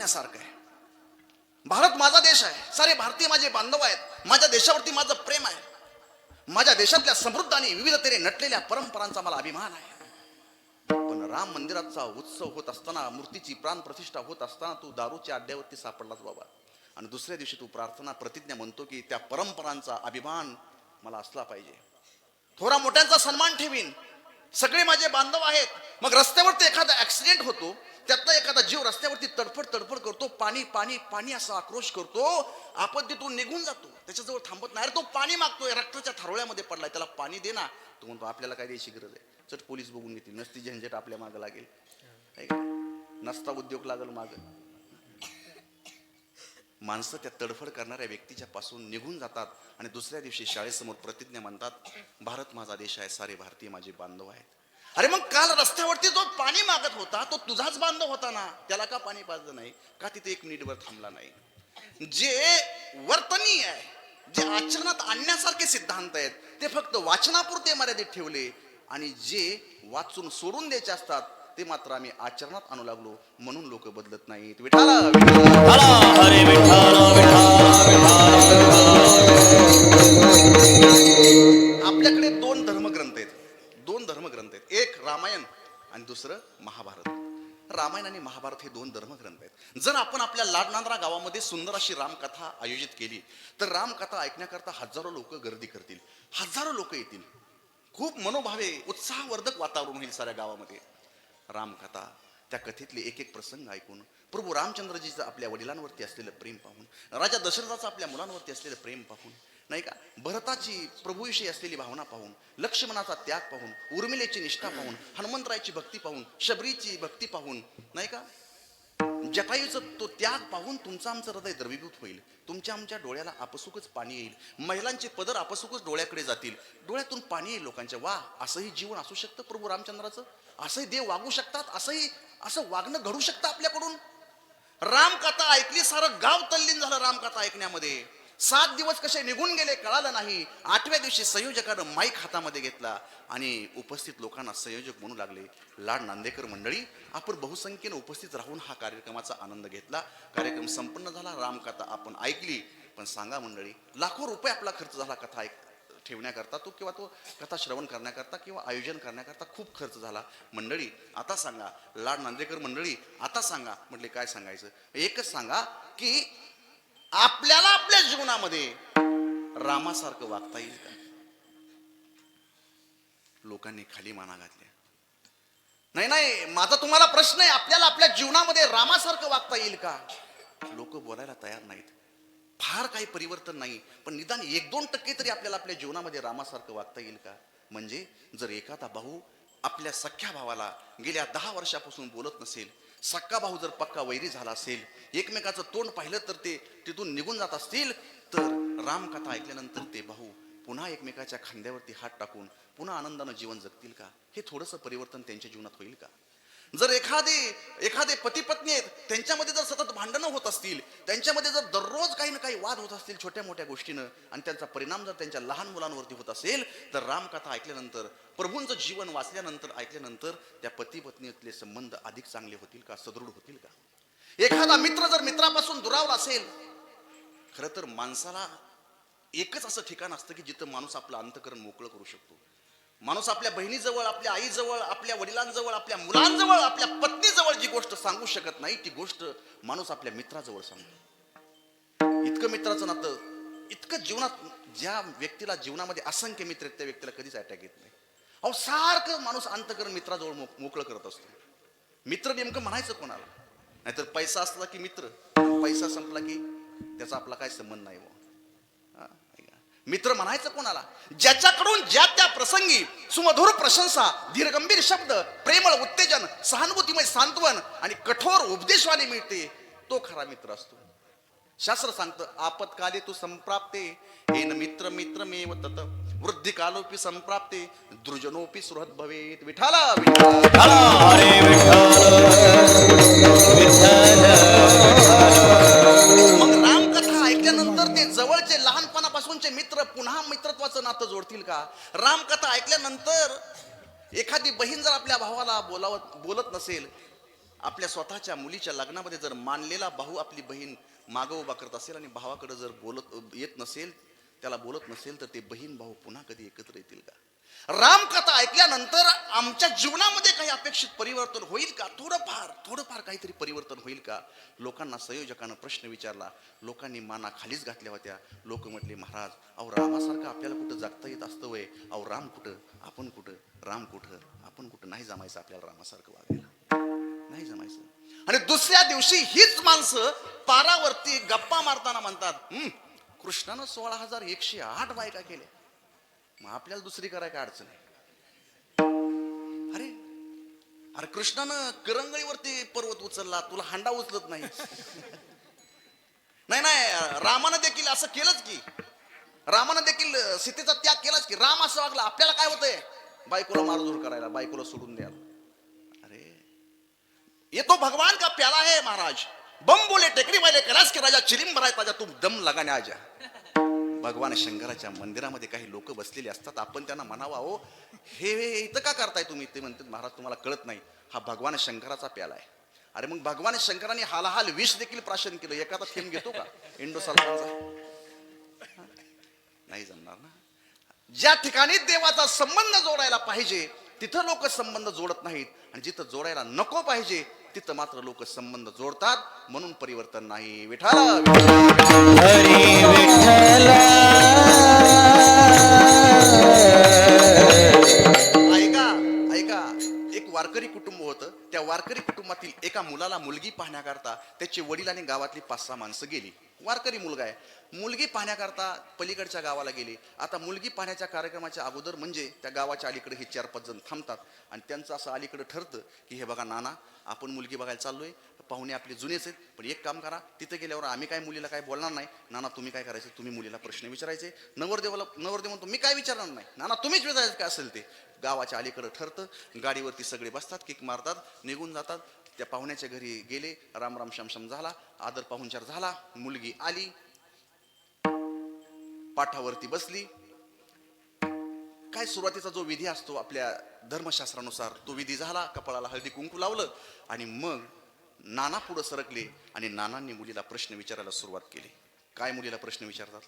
करण्यासारखं आहे. भारत माझा देश आहे, सारे भारतीय माझे बांधव आहेत, माझ्या देशावरती माझं प्रेम आहे, माझ्या देशातल्या समृद्ध आणि विविधतेने नटलेल्या परंपरांचा मला अभिमान आहे. पण राम मंदिराचा उत्सव होत असताना, मूर्तीची प्राण प्रतिष्ठा होत असताना तू दारूच्या अड्ड्यावरती सापडलाच बाबा. आणि दुसऱ्या दिवशी तू प्रार्थना प्रतिज्ञा म्हणतो की त्या परंपरांचा अभिमान मला असला पाहिजे, थोरा मोठ्यांचा सन्मान ठेवीन, सगळे माझे बांधव आहेत. मग रस्त्यावरती एखादा ऍक्सिडेंट होतो, त्यातला एखादा जीव रस्त्यावरती तडफड तडफड करतो, पाणी पाणी पाणी असा आक्रोश करतो, आपण तिथून निघून जातो, त्याच्याजवळ थांबत नाही. तो पाणी मागतोय, रक्ताच्या थारोळ्यामध्ये पडलाय, त्याला पाणी दे ना. तो म्हणतो आपल्याला काय द्यायची गरज आहे, चट पोलीस बघून घेतील, नसती झंझट आपल्या मागं लागेल, नसता उद्योग लागल माग. माणसं त्या तडफड करणाऱ्या व्यक्तीच्या पासून निघून जातात आणि दुसऱ्या दिवशी शाळेसमोर प्रतिज्ञा म्हणतात, भारत माझा देश आहे, सारे भारतीय माझे बांधव आहेत. अरे मग काल रस्त्यावरती जो पाणी मागत होता तो तुझाच बांधव होता ना, त्याला का पाणी पाजलं नाही, का तिथे एक मिनिटभर थांबला नाही? जे वर्तनीय आहे, जे आचरणात आणण्यासारखे सिद्धांत आहेत, ते फक्त वाचनापुरते मर्यादित ठेवले, आणि जे वाचून सोडून द्यायचे असतात ते मात्र आम्ही आचरणात आणू लागलो, म्हणून लोक बदलत नाहीत. विठाला हरे आपल्याकडे दोन धर्मग्रंथ आहेत, एक रामायण आणि दुसरं महाभारत. रामायण आणि महाभारत हे दोन धर्मग्रंथ आहेत. जर आपण आपल्या लाडनांदरा गावामध्ये सुंदर अशी रामकथा आयोजित केली तर रामकथा ऐकण्याकरता हजारो लोक गर्दी करतील, हजारो लोक येतील, खूप मनोभावे उत्साहवर्धक वातावरण होईल साऱ्या गावामध्ये. रामकथा, त्या कथेतले एक एक प्रसंग ऐकून, प्रभू रामचंद्रजीचं आपल्या वडिलांवरती असलेलं प्रेम पाहून, राजा दशरथाचं आपल्या मुलांवरती असलेलं प्रेम पाहून, नाही का, भरताची प्रभूविषयी असलेली भावना पाहून, लक्ष्मणाचा त्याग पाहून, उर्मिलेची निष्ठा पाहून, हनुमंतरायची भक्ती पाहून, शबरीची भक्ती पाहून, नाही का, जटायूचा तो त्याग पाहून तुमचं आमचं हृदय द्रवीभूत होईल, तुमच्या आमच्या डोळ्याला आपसुकच पाणी येईल, महिलांचे पदर आपसुकच डोळ्याकडे जातील, डोळ्यातून पाणी येईल लोकांच्या. वा, असंही जीवन असू शकतं प्रभू रामचंद्राचं, असंही देव वागू शकतात, असं वागणं घडू शकतं आपल्याकडून. रामकथा ऐकली, सारं गाव तल्लीन झालं रामकथा ऐकण्यामध्ये. 7 दिवस कसे निघून गेले कळालं नाही. 8व्या दिवशी संयोजकानं माईक हातामध्ये घेतला आणि उपस्थित लोकांना संयोजक म्हणू लागले, लाड नांदेकर मंडळी, आपण बहुसंख्येने उपस्थित राहून हा कार्यक्रमाचा आनंद घेतला, कार्यक्रम संपन्न झाला, रामकथा आपण ऐकली, पण सांगा मंडळी, लाखो रुपये आपला खर्च झाला कथा ठेवण्याकरता, किंवा तो कथा श्रवण करण्याकरता किंवा आयोजन करण्याकरता खूप खर्च झाला. मंडळी आता सांगा, लाड नांदेकर मंडळी आता सांगा. म्हटले काय सांगायचं, एकच सांगा की आपल्याला आपल्या जीवनामध्ये रामासारखं वागता येईल का? लोकांनी खाली माना घातल्या. नाही, माझा तुम्हाला प्रश्न आहे, आपल्याला आपल्या जीवनामध्ये रामासारखं वागता येईल का? लोक बोलायला तयार नाहीत. फार काही परिवर्तन नाही, पण निदान 1-2% तरी आपल्याला आपल्या जीवनामध्ये रामासारखं वागता येईल का? म्हणजे जर एखादा भाऊ आपल्या सख्या भावाला गेल्या 10 वर्षापासून बोलत नसेल, सक्का भाऊ जर पक्का वैरी झाला असेल, एकमेकाचं तोंड पाहिलं तर ते तिथून निघून जात असतील, तर रामकथा ऐकल्यानंतर ते भाऊ पुन्हा एकमेकाच्या खांद्यावरती हात टाकून पुन्हा आनंदानं जीवन जगतील का? हे थोडंसं परिवर्तन त्यांच्या जीवनात होईल का? जर एखादे पती पत्नी आहेत, त्यांच्यामध्ये जर सतत भांडणं होत असतील, त्यांच्यामध्ये जर दररोज काही ना काही वाद होत असतील छोट्या मोठ्या गोष्टीनं, आणि त्यांचा परिणाम जर त्यांच्या लहान मुलांवरती होत असेल, तर रामकथा ऐकल्यानंतर, प्रभूंचं जीवन वाचल्यानंतर, ऐकल्यानंतर त्या पती पत्नीतले संबंध अधिक चांगले होतील का, सदृढ होतील का? एखादा मित्र जर मित्रापासून दुरावला असेल, खरं तर माणसाला एकच असं ठिकाण असतं की जिथं माणूस आपलं अंतःकरण मोकळं करू शकतो. माणूस आपल्या बहिणीजवळ, आपल्या आईजवळ, आपल्या वडिलांजवळ, आपल्या मुलांजवळ, आपल्या पत्नीजवळ जी गोष्ट सांगू शकत नाही, ती गोष्ट माणूस आपल्या मित्राजवळ सांगतो. इतकं मित्राचं नातं, इतकं जीवनात, ज्या व्यक्तीला जीवनामध्ये असंख्य मित्र आहेत त्या व्यक्तीला कधीच अटॅक येत नाही. अहो, सारखं माणूस अंतःकरण मित्राजवळ मोकळं करत असतो. मित्र नेमकं म्हणायचं कोणाला? नाहीतर पैसा असला की मित्र, पैसा संपला की त्याचा आपला काय संबंध नाही. मित्र म्हणायचं कोणाला? ज्याच्याकडून ज्या त्या प्रसंगी सुमधुर प्रशंसा, धीरगंभीर शब्द, प्रेमळ उत्तेजन, सहानुभूतीमय सांत्वन आणि कठोर उपदेशवाणी मिळते, तो खरा मित्र असतो. शास्त्र सांगतं, आपत्काले तू संप्राप्ते येन मित्र मित्रमेव तत, वृद्धी कालोपी संप्राप्ते द्रुजनोपी सुहृद भवेत. विठाला हरे मग रामकथा ऐकल्यानंतर ते जवळचे लहानपणापासूनचे मित्र पुन्हा मित्रत्वाचं नातं जोडतील का? रामकथा ऐकल्यानंतर एखादी बहीण जर आपल्या भावाला बोलत नसेल, आपल्या स्वतःच्या मुलीच्या लग्नामध्ये जर मानलेला भाऊ आपली बहीण मागं उभा करत असेल आणि भावाकडे जर बोलत येत नसेल, त्याला बोलत नसेल, तर ते बहीण भाऊ पुन्हा कधी एकत्र येतील का? रामकथा ऐकल्यानंतर आमच्या जीवनामध्ये काही अपेक्षित परिवर्तन होईल का? थोडंफार काहीतरी परिवर्तन होईल का? लोकांना संयोजकानं प्रश्न विचारला, लोकांनी माना खालीच घातल्या होत्या. लोक म्हटले, महाराज अहो रामासारखं आपल्याला कुठं जगता येत असतं वय? अहो राम कुठं, आपण कुठं? राम कुठं, आपण कुठं? नाही जमायचं आपल्याला रामासारखं वागायला, नाही जमायचं. आणि दुसऱ्या दिवशी हीच माणसं पारावरती गप्पा मारताना म्हणतात, कृष्णानं 16,108 बायका केल्या, मग आपल्याला दुसरी करायला काय अडचण आहे? अरे अरे कृष्णानं करंगळीवरती पर्वत उचलला, तुला हांडा उचलत नाही? नाही नाही, रामानं देखील असं केलंच की, रामानं देखील सीतेचा त्याग केलाच की. राम असं वागला, आपल्याला काय होतंय? बायकोला मारधूर करायला, बायकोला सोडून द्यायला. अरे ये तो भगवान का प्याला है महाराज, बम बोले टेकडी वाले कैलाश के राजा, चिलिम भराय ताजा, तुम दम लगाने आजा. भगवान शंकराच्या मंदिरामध्ये काही लोक बसलेले असतात, आपण त्यांना म्हणावा, हो हे इथं का करताय तुम्ही? ते म्हणतात, महाराज तुम्हाला कळत नाही, हा भगवान शंकराचा प्याला आहे. अरे मग भगवान शंकराने हालाहाल विष देखील प्राशन केलं, एखादा थेंब घेतो का इंडो सल्फानचा? नाही जमणार ना. ज्या ठिकाणी देवाचा संबंध जोडायला पाहिजे तिथं लोक संबंध जोडत नाहीत, आणि जिथं जोडायला नको पाहिजे तिथं मात्र लोक संबंध जोडतात. म्हणून परिवर्तन नाही. विठाला हरी विठ्ठल. ऐका ऐका, एक वारकरी कुटुंब होतं. त्या वारकरी कुटुंबातील एका मुलाला मुलगी पाहण्याकरता त्याचे वडील आणि गावातली 5-6 माणसं गेली. वारकरी मुलगा आहे, मुलगी पाहण्याकरता पलीकडच्या गावाला गेली. आता मुलगी पाहण्याच्या कार्यक्रमाच्या अगोदर म्हणजे त्या गावाच्या अलीकडे हे 4-5 जण थांबतात, आणि त्यांचं असं अलीकडे ठरतं की हे बघा नाना, आपण मुलगी बघायला चाललोय, पाहुणे आपले जुनेच आहेत, पण एक काम करा, तिथे गेल्यावर आम्ही काय मुलीला काय बोलणार नाही. नाना तुम्ही काय करायचं, तुम्ही मुलीला प्रश्न विचारायचे. नवरदेव म्हणतो, मी काय विचारणार नाही. नाना तुम्हीच विचारायचं काय असेल ते. गावाच्या अलीकडे ठरतं, गाडीवरती सगळे बसतात, किक मारतात, निघून जातात. त्या पाहुण्याच्या घरी गेले, राम राम शमशम झाला, आदर पाहुणचार झाला, मुलगी आली, पाठावरती बसली. काय सुरुवातीचा जो विधी असतो आपल्या धर्मशास्त्रानुसार तो विधी झाला, कपाळाला हळदी कुंकू लावलं, आणि मग नाना पुढे सरकले आणि नानांनी मुलीला प्रश्न विचारायला सुरुवात केली. काय मुलीला प्रश्न विचारतात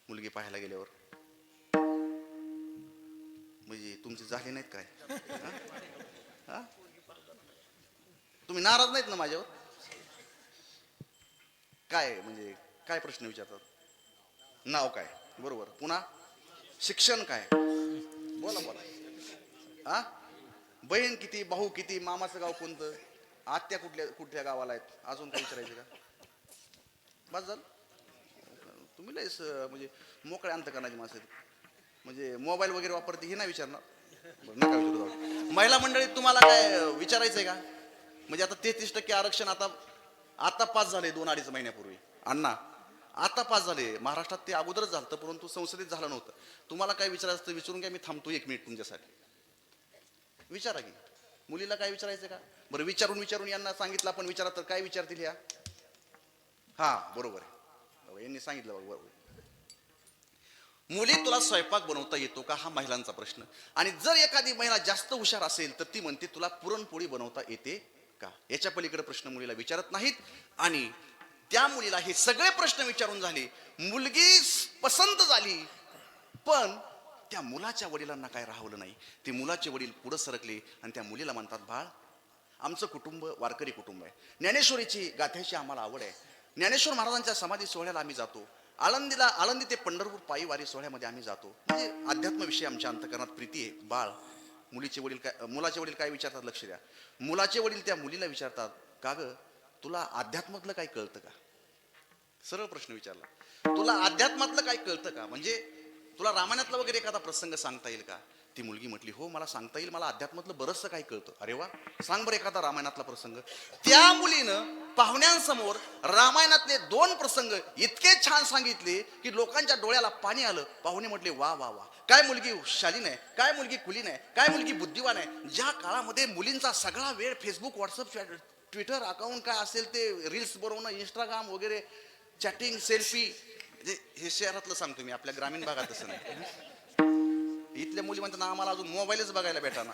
मुलगी पाहायला गेल्यावर? म्हणजे तुमची झाली नाहीत काय? हा? तुम्ही नाराज नाहीत ना माझ्यावर? काय म्हणजे काय प्रश्न विचारतात? नाव काय? बरोबर. पुन्हा शिक्षण काय? बोला बोला. हा? बहीण किती, भाऊ किती, मामाचं गाव कोणतं, आत्या कुठल्या कुठल्या गावाला आहेत, अजून काही विचारायचं का? बस झालं. तुम्ही लयच म्हणजे मोकळ्या अंतकरणाची माणसं आहेत. म्हणजे मोबाईल वगैरे वापरते हे नाही विचारणार? नका विचारू. महिला मंडळीत तुम्हाला काय विचारायचंय का? म्हणजे आता 33% आरक्षण आता आता पास झाले 2-2.5 महिन्यापूर्वी. अण्णा आता पास झाले महाराष्ट्रात, ते अगोदरच झालं परंतु संसदेत झालं नव्हतं. तुम्हाला काय विचारायचं तर विचारून घ्या, मी थांबतो 1 मिनिट तुमच्यासाठी. विचारा की. मुलीला काय विचारायचं का? बरं विचारून यांना सांगितलं आपण विचारा, तर काय विचारतील या? हा बरोबर आहे, यांनी सांगितलं बरोबर. मुली तुला स्वयंपाक बनवता येतो का, हा महिलांचा प्रश्न. आणि जर एखादी महिला जास्त हुशार असेल तर ती म्हणते तुला पुरणपोळी बनवता येते का. याच्या पलीकडे प्रश्न मुलीला विचारत नाहीत. आणि त्या मुलीला हे सगळे प्रश्न विचारून झाले, मुलगी पसंत झाली, पण त्या मुलाच्या वडिलांना काय राहवलं नाही. ते मुलाचे वडील पुढे सरकले आणि त्या मुलीला म्हणतात, बाळ आमचं कुटुंब वारकरी कुटुंब आहे, ज्ञानेश्वरीची गाथ्याची आम्हाला आवड आहे, ज्ञानेश्वर महाराजांच्या समाधी सोहळ्याला आम्ही जातो, आळंदी ते पंढरपूर पायी वारी सोहळ्यामध्ये आम्ही जातो, म्हणजे अध्यात्माविषयी आमच्या अंतकरणात प्रीती आहे. बाळ मुलाचे वडील काय विचारतात, लक्ष द्या. मुलाचे वडील त्या मुलीला विचारतात, का ग तुला अध्यात्मातलं काय कळतं का? सरळ प्रश्न विचारला, तुला अध्यात्मातलं काय कळतं का, म्हणजे तुला रामायणातला वगैरे एखादा प्रसंग सांगता येईल का? ती मुलगी म्हटली, हो मला सांगता येईल, मला अध्यात्मातलं बरंचसं काही कळतं. अरे वा, सांग बरं एखादा रामायणातला प्रसंग. त्या मुलीनं पाहुण्यांसमोर रामायणातले 2 प्रसंग इतके छान सांगितले की लोकांच्या डोळ्याला पाणी आलं. पाहुणे म्हटले, वा वा वा, काय मुलगी शालीन आहे, काय मुलगी कुलीन आहे, काय मुलगी बुद्धिवान आहे. ज्या काळामध्ये मुलींचा सगळा वेळ फेसबुक, व्हॉट्सअप, ट्विटर अकाउंट काय असेल ते रील्स बनवणं, इंस्टाग्राम वगैरे, चॅटिंग, सेल्फी, हे शहरातलं सांगतो मी, आपल्या ग्रामीण भागात तसं नाही. इथल्या मुली म्हणतात आम्हाला अजून मोबाईलच बघायला भेटाना,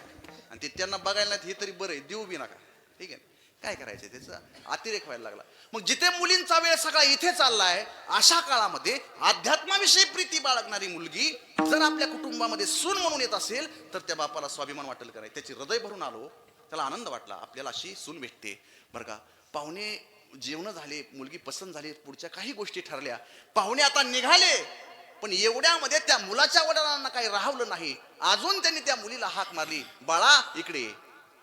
आणि ते त्यांना बघायला नाही हे तरी बरं आहे, देऊ बी नका, ठीक आहे. काय करायचं, त्याचा अतिरेक व्हायला लागला. मग जिथे मुलींचा वेळ सगळा इथे चाललाय, अशा काळामध्ये अध्यात्माविषयी प्रीती बाळगणारी मुलगी जर आपल्या कुटुंबामध्ये सून म्हणून येत असेल तर त्या बापाला स्वाभिमान वाटेल का नाही. त्याची हृदय भरून आलो, त्याला आनंद वाटला, आपल्याला अशी सून भेटते. बरं का, पाहुणे जेवण झाले, मुलगी पसंत झाली, पुढच्या काही गोष्टी ठरल्या, पाहुणे आता निघाले, पण एवढ्यामध्ये त्या मुलाच्या वडिलांना काही राहवलं नाही. अजून त्यांनी त्या मुलीला हाक मारली, बाळा इकडे ये.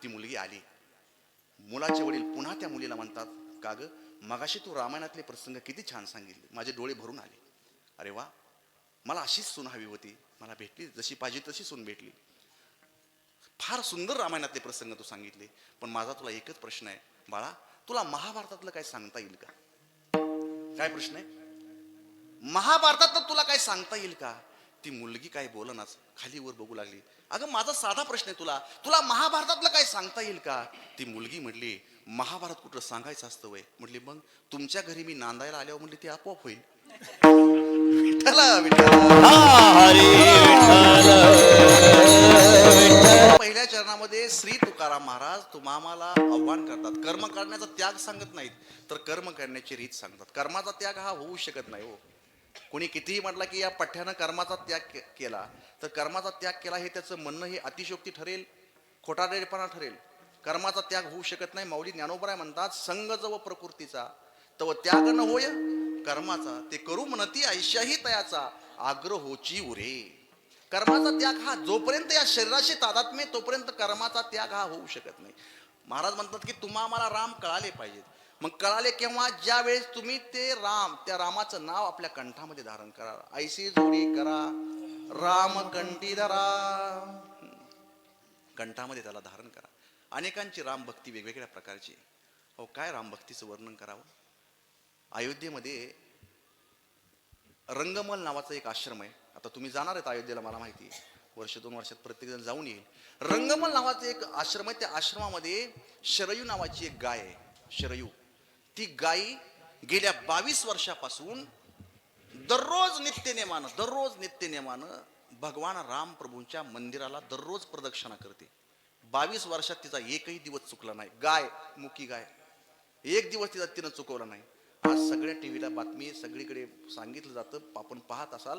ती मुलगी आली. मुलाचे वडील पुन्हा त्या मुलीला म्हणतात, का ग, मगाशी तू रामायणातले प्रसंग किती छान सांगितले, माझे डोळे भरून आले. अरे वा, मला अशीच सून हवी होती, मला भेटली, जशी पाहिजे तशी सून भेटली. फार सुंदर रामायणातले प्रसंग तू सांगितले, पण माझा तुला एकच प्रश्न आहे बाळा, तुला महाभारतातलं काय सांगता येईल का? काय प्रश्न आहे? महाभारतातलं तुला काय सांगता येईल का? ती मुलगी काय बोलनाच, खाली वर बघू लागली. अगं माझा साधा प्रश्न आहे, तुला तुला महाभारतातलं काय सांगता येईल का? ती मुलगी म्हटली, महाभारत कुठं सांगायचं असतं वय? म्हटली मग तुमच्या घरी मी नांदायला आल्यावर म्हटली ते आपोआप होईल. विठ्ठला विठ्ठला. हरी विठ्ठल. पहिल्या चरणामध्ये श्री तुकाराम महाराज तुम्हाला आव्हान करतात, कर्म करण्याचा त्याग सांगत नाहीत, तर कर्म करण्याची रीत सांगतात. कर्माचा त्याग हा होऊ शकत नाही हो. कोणी कितीही म्हटलं की या पठ्यानं कर्माचा त्याग केला, तर कर्माचा त्याग केला हे त्याचं म्हणणं हे अतिशयोक्ती ठरेल, खोटारडेपणा ठरेल. कर्माचा त्याग होऊ शकत नाही. माऊली ज्ञानोबराय म्हणतात, संग जव प्रकृतीचा तव त्याग न होय कर्माचा, ते करू म्हणती ऐशाही तयाचा आग्रह होची उरे. कर्माचा त्याग हा जोपर्यंत या शरीराशी तादात्म्य तोपर्यंत कर्माचा त्याग हा होऊ शकत नाही. महाराज म्हणतात की तुम्हाला राम कळाले पाहिजेत. मग कळाले केव्हा? ज्या वेळेस तुम्ही ते राम, त्या रामाचं नाव आपल्या कंठामध्ये धारण करा. ऐशी जोडी करा राम कंठी धरा, कंठामध्ये त्याला धारण करा. अनेकांची राम भक्ती वेगवेगळ्या प्रकारची. हो, काय राम भक्तीचं वर्णन करावं? अयोध्येमध्ये रंगमल नावाचा एक आश्रम आहे. आता तुम्ही जाणार आहेत अयोध्येला, मला माहिती आहे, वर्ष 2 वर्षात प्रत्येक जण जाऊन येईल. रंगमल नावाचा एक आश्रम आहे. त्या आश्रमामध्ये शरयू नावाची एक गाय आहे. शरयू, ती गाय गेल्या 22 वर्षापासून दररोज नित्यनेमानं भगवान राम प्रभूंच्या मंदिराला दररोज प्रदक्षिणा करते. 22 वर्षात तिचा एकही दिवस चुकला नाही. गाय, मुकी गाय, एक दिवस तिनं चुकवला नाही. आज सगळ्या टीव्हीला बातमी, सगळीकडे सांगितलं जातं, आपण पाहत असाल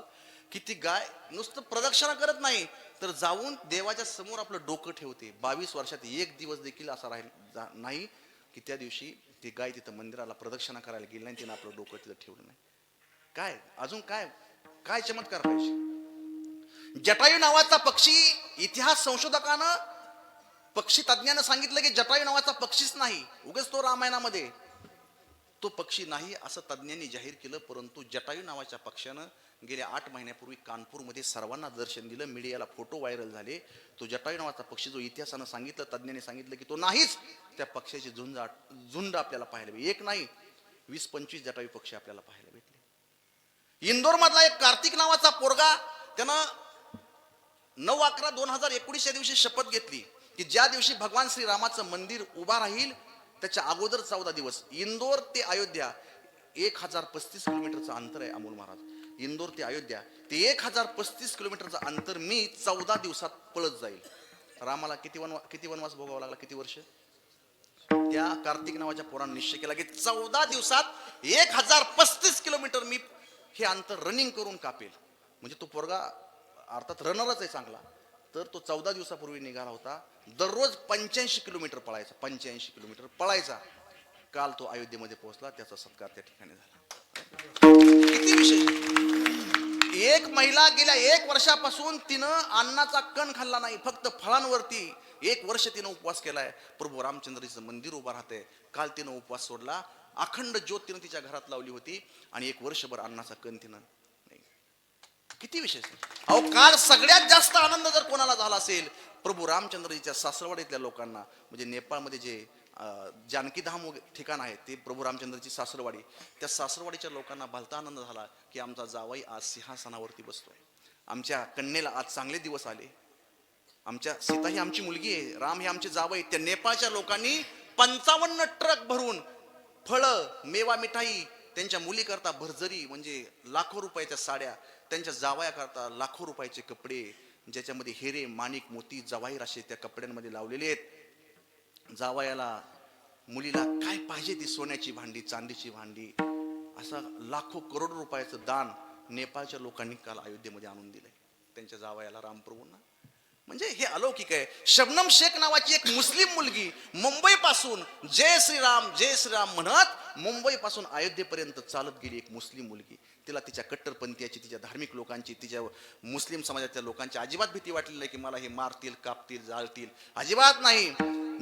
की ती गाय नुसतं प्रदक्षिणा करत नाही, तर जाऊन देवाच्या समोर आपलं डोकं ठेवते. 22 वर्षात एक दिवस देखील असा राहील नाही की त्या दिवशी ती गाय तिथं मंदिराला प्रदक्षिणा करायला गेली नाही, तिनं आपलं डोकं तिथं ठेवलं नाही. काय अजून काय काय चमत्कार पाहिजे? जटायू नावाचा पक्षी, इतिहास संशोधकानं, पक्षी तज्ञानं सांगितलं की जटायू नावाचा पक्षीच नाही, उगाच तो रामायणामध्ये तो पक्षी नाही असं तज्ञांनी जाहीर केलं. परंतु जटायू नावाच्या पक्षानं गेल्या 8 महिन्यापूर्वी कानपूरमध्ये सर्वांना दर्शन दिलं. मीडियाला फोटो व्हायरल झाले. तो जटायू नावाचा पक्षी जो इतिहासानं सांगितलं, तज्ञांनी सांगितलं की तो नाहीच. त्या पक्षाची झुंड आपल्याला पाहायला भेटली. एक नाही, 20-25 जटायू पक्षी आपल्याला पाहायला भेटले. इंदोर मधला एक कार्तिक नावाचा पोरगा, त्यानं 9/11/2019 या दिवशी शपथ घेतली की ज्या दिवशी भगवान श्रीरामाचं मंदिर उभा राहील त्याच्या अगोदर 14 दिवस, इंदोर ते अयोध्या 1035 किलोमीटरचं अंतर आहे. अमोल महाराज, इंदोर ते अयोध्या ते 1035 किलोमीटरचं अंतर मी 14 दिवसात पळत जाईल. रामाला किती वनवास भोगावा लागला, किती वर्ष? त्या कार्तिक नावाच्या पोरानं निश्चय केला की 14 दिवसात 1035 किलोमीटर मी हे अंतर रनिंग करून कापेल. म्हणजे तो पोरगा अर्थात रनरच आहे चांगला, तर तो 14 दिवसापूर्वी निघाला होता. दररोज 85 किलोमीटर पळायचा, 85 किलोमीटर पळायचा. काल तो अयोध्येमध्ये पोहोचला, त्याचा सत्कार त्या ठिकाणी झाला. किती विशेष! एक महिला गेल्या 1 वर्षापासून तिनं अन्नाचा कण खाल्ला नाही, फक्त फळांवरती 1 वर्ष तिनं उपवास केलाय. प्रभू रामचंद्राचं मंदिर उभा राहतंय. काल तिनं उपवास सोडला. अखंड ज्योत तिनं तिच्या घरात लावली होती आणि 1 वर्षभर अन्नाचा कण तिनं नाही. किती विशेष! अहो, काल सगळ्यात जास्त आनंद जर कोणाला झाला असेल, प्रभू रामचंद्रजीच्या सासरवाडीतल्या लोकांना. म्हणजे नेपाळमध्ये जे जानकीधाम ठिकाण आहे ते प्रभू रामचंद्रची सासरवाडी, त्या सासरवाडीच्या लोकांना भलता आनंद झाला की आमचा जावई आज सिंहासनावरती बसतोय, आमच्या कन्येला आज चांगले दिवस आले, आमच्या सीता ही आमची मुलगी आहे, राम हे आमचे जावई. त्या नेपाळच्या लोकांनी 55 ट्रक भरून फळं, मेवा, मिठाई, त्यांच्या मुलीकरता भरजरी म्हणजे लाखो रुपयाच्या साड्या, त्यांच्या जावयाकरता लाखो रुपयाचे कपडे, ज्याच्यामध्ये हिरे, माणिक, मोती, जवाहीर असे त्या कपड्यांमध्ये लावलेले आहेत. जावयाला मुलीला काय पाहिजे ती सोन्याची भांडी, चांदीची भांडी, असं लाखो करोड रुपयाचं दान नेपाळच्या लोकांनी काल अयोध्येमध्ये आणून दिलंय त्यांच्या जावयाला रामप्रभूंना. म्हणजे हे अलौकिक आहे. शबनम शेख नावाची एक मुस्लिम मुलगी मुंबईपासून जय श्रीराम म्हणत मुंबईपासून अयोध्येपर्यंत चालत गेली. एक मुस्लिम मुलगी. तिला तिच्या कट्टरपंथीयाची, तिच्या धार्मिक लोकांची, तिच्या मुस्लिम समाजातल्या लोकांची अजिबात भीती वाटली नाही की मला हे मारतील, कापतील, जाळतील. अजिबात नाही.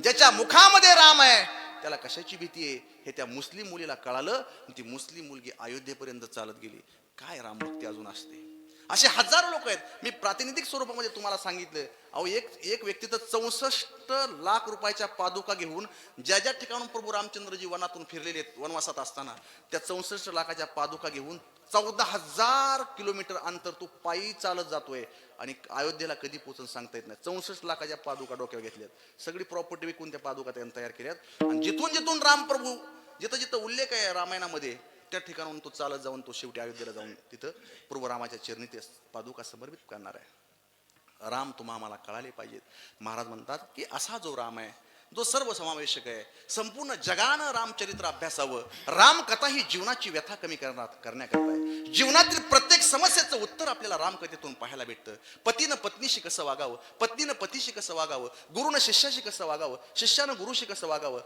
ज्याच्या मुखामध्ये राम आहे त्याला कशाची भीती आहे हे त्या मुस्लिम मुलीला कळालं. ती मुस्लिम मुलगी अयोध्येपर्यंत चालत गेली. काय रामभक्ती अजून असते. असे हजारो लोक आहेत. मी प्रातिनिधिक स्वरूपामध्ये तुम्हाला सांगितलं. अहो एक व्यक्ती तर 64 लाख रुपयाच्या पादुका घेऊन ज्या ज्या ठिकाणून प्रभू रामचंद्रजी वनातून फिरलेले आहेत वनवासात असताना, त्या 64 लाखाच्या पादुका घेऊन 14,000 किलोमीटर अंतर तो पायी चालत जातोय. आणि अयोध्येला कधी पोहोचून सांगता येत नाही. 64 लाखाच्या पादुका डोक्यावर घेतल्यात. सगळी प्रॉपर्टी विकून त्या पादुका त्यांनी तयार केल्यात. आणि जिथून रामप्रभू जिथं उल्लेख आहे रामायणामध्ये त्या ठिकाणून तो चालत जाऊन तो शेवटी अयोध्येला जाऊन तिथं प्रभू रामाच्या चरणी ते पादुका समर्पित करणार आहे. राम तुम्हा आम्हाला कळाले पाहिजेत. महाराज म्हणतात की असा जो राम आहे जो सर्वसमावेशक आहे, संपूर्ण जगानं रामचरित्र अभ्यासावं. रामकथा ही जीवनाची व्यथा कमी करण्याकरता आहे. जीवनातील प्रत्येक समस्येचं उत्तर आपल्याला रामकथेतून पाहायला भेटतं. पतीनं पत्नीशी कसं वागावं, पत्नीनं पतीशी कसं वागावं, गुरुनं शिष्याशी कसं वागावं, शिष्यानं गुरुशी कसं वागावं,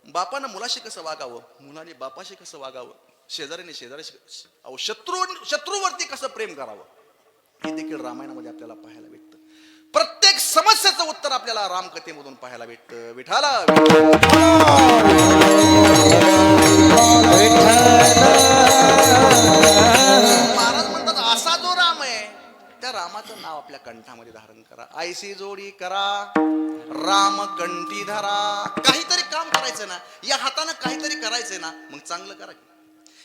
बापानं मुलाशी कसं वागावं, मुलाने बापाशी कसं वागावं, शेजारीने शेजाऱ्याशी, शत्रूवरती कसं प्रेम करावं, हे देखील रामायणामध्ये आपल्याला पाहायला भेटतं. प्रत्येक समस्येचं उत्तर आपल्याला रामकथेमधून पाहायला भेटतं. विठाला महाराज म्हणतात असा जो राम आहे त्या रामाचं नाव आपल्या कंठामध्ये धारण करा. आईसी जोडी करा, राम कंठी धरा. काहीतरी काम करायचं ना, या हातानं काहीतरी करायचंय ना, मग चांगलं करा.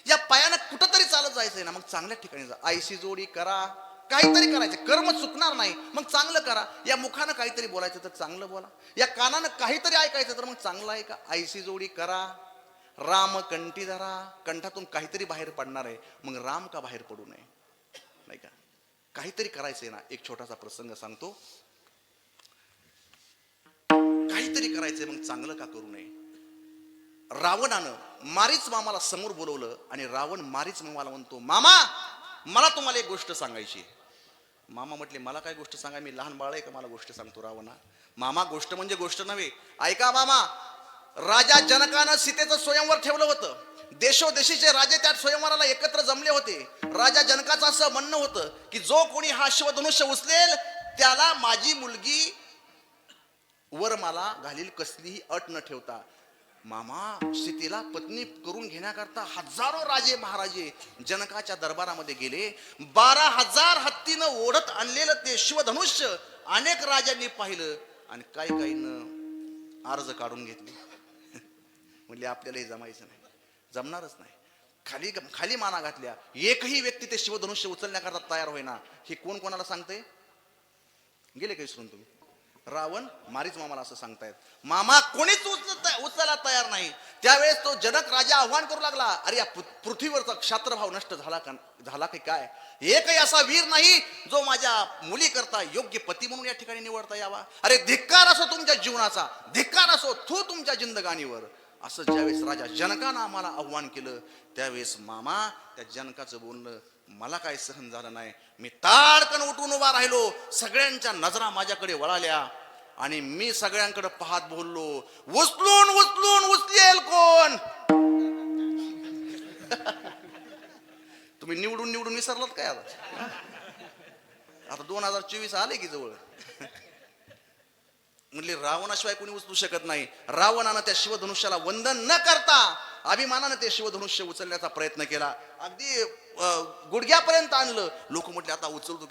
या पायानं कुठंतरी चालत जायचंय ना, मग चांगल्या ठिकाणी जा. आईशी जोडी करा, काहीतरी करायचं, कर्म चुकणार नाही, मग चांगलं करा. या मुखानं काहीतरी बोलायचं तर चांगलं बोला. या कानानं काहीतरी ऐकायचं तर मग चांगलं ऐका. आईशी जोडी करा, राम कंठी धरा. कंठातून काहीतरी बाहेर पडणार आहे, मग राम का बाहेर पडू नये, नाही का? काहीतरी करायचंय ना. एक छोटासा प्रसंग सांगतो. काहीतरी करायचंय, मग चांगलं का करू नये. रावणानं मारीच मामाला समोर बोलवलं आणि रावण मारीच मामाला म्हणतो, मामा मला तुम्हाला एक गोष्ट सांगायची. मामा म्हटले, मला काय गोष्ट सांगा, मी लहान बाळ आहे का मला गोष्ट सांगतो. रावणा, मामा गोष्ट म्हणजे गोष्ट नव्हे. ऐका मामा, राजा जनकानं सीतेचं स्वयंवर ठेवलं होतं. देशोदेशीचे राजे त्या स्वयंवराला एकत्र जमले होते. राजा जनकाचं असं म्हणणं होतं की जो कोणी हा शिवधनुष्य उचलेल त्याला माझी मुलगी वर मला घालील, कसलीही अट न ठेवता. मामा, सीतेला पत्नी करून घेण्याकरता हजारो राजे महाराजे जनकाच्या दरबारामध्ये गेले. 12,000 हत्तीनं ओढत आणलेलं ते शिवधनुष्य अनेक राजांनी पाहिलं आणि काहीनं अर्ज काढून घेतले. म्हणजे आपल्याला हे जमायचं नाही, जमणारच नाही. खाली माना घातल्या. एकही व्यक्ती ते शिवधनुष्य उचलण्याकरता तयार होईना. हे कोण कोणाला सांगतंय? गेले काही विसरून तुम्ही? रावण मारीच मामाला असं सांगतायत. मामा कोणीच उचलायला तयार नाही. त्यावेळेस तो जनक राजा आव्हान करू लागला, अरे या पृथ्वीवरचा क्षात्रभाव नष्ट झाला की काय? एकही असा वीर नाही जो माझ्या मुली करता योग्य पती म्हणून या ठिकाणी निवडता यावा. अरे धिक्कार असो तुमच्या जीवनाचा, धिक्कार असो थू तुमच्या जिंदगानीवर. असं ज्यावेळेस राजा जनकानं आम्हाला आव्हान केलं त्यावेळेस मामा त्या जनकाचं बोलणं मला काय सहन झालं नाही. मी ताडकन उठून उभा राहिलो. सगळ्यांच्या नजरा माझ्याकडे वळाल्या आणि मी सगळ्यांकडे पाहत बोललो, उचलून उचलेल कोण? तुम्ही निवडून विसरलात काय? आता 2024 आले की जवळ. म्हणले रावणाशिवाय कोणी उचलू शकत नाही. रावणानं त्या शिवधनुष्याला वंदन न करता अभिमानानं ते शिवधनुष्य उचलण्याचा प्रयत्न केला. अगदी गुडघ्यापर्यंत आणलं. लोक म्हटले आता उचलतो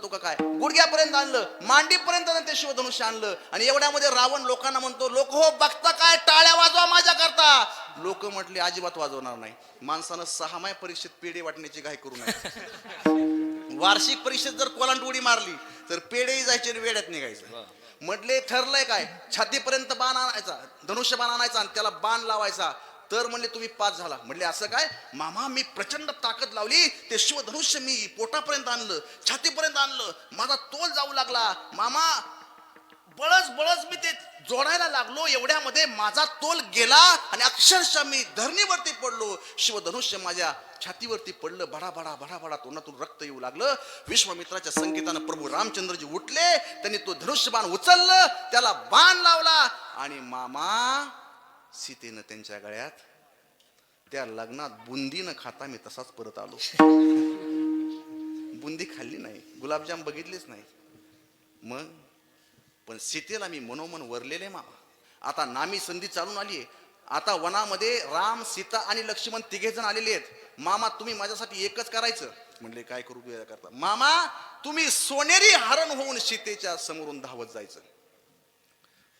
का काय? गुडघ्यापर्यंत आणलं, मांडीपर्यंत ते शिवधनुष्य आणलं. आणि एवढ्यामध्ये रावण लोकांना म्हणतो, लोक हो बघता काय, टाळ्या वाजवा माझ्या करता. लोक म्हटले अजिबात वाजवणार नाही. माणसानं 6व्या परीक्षेत पेढे वाटण्याची घाई करू नये. वार्षिक परीक्षेत जर कोलांट उडी मारली तर पेढेही जायचे आणि वेड्यात निघायचं. म्हटले ठरलंय काय, छातीपर्यंत बाण आणायचा, धनुष्य बाण आणायचा आणि त्याला बाण लावायचा. तर म्हणले तुम्ही पास झाला. म्हणले असं काय? मामा मी प्रचंड ताकद लावली, ते शिवधनुष्य मी पोटापर्यंत आणलं, छातीपर्यंत आणलं, माझा तोल जाऊ लागला. मामा बळच मी ते जोडायला लागलो, एवढ्यामध्ये माझा तोल गेला आणि अक्षरशः मी धरणीवरती पडलो. शिवधनुष्य माझ्या छातीवरती पडलं. बडा तोंडातून रक्त येऊ लागलं. विश्वामित्राच्या संकेतानं प्रभू रामचंद्रजी उठले. त्यांनी तो धनुष्यबाण उचललं, त्याला बाण लावला आणि मामा सीतेनं त्यांच्या गळ्यात त्या लग्नात बुंदी न खाता मी तसाच परत आलो. बुंदी खाल्ली नाही, गुलाबजाम बघितलेच नाही. मग पण सीतेला मी मनोमन वरलेले मामा. आता नामी संधी चालून आली आहे. आता वनामध्ये राम, सीता आणि लक्ष्मण तिघे जण आलेले आहेत. मामा तुम्ही माझ्यासाठी एकच करायचं. म्हणले काय करू तुझ्या करता? मामा तुम्ही सोनेरी हरण होऊन सीतेच्या समोरून धावत जायचं.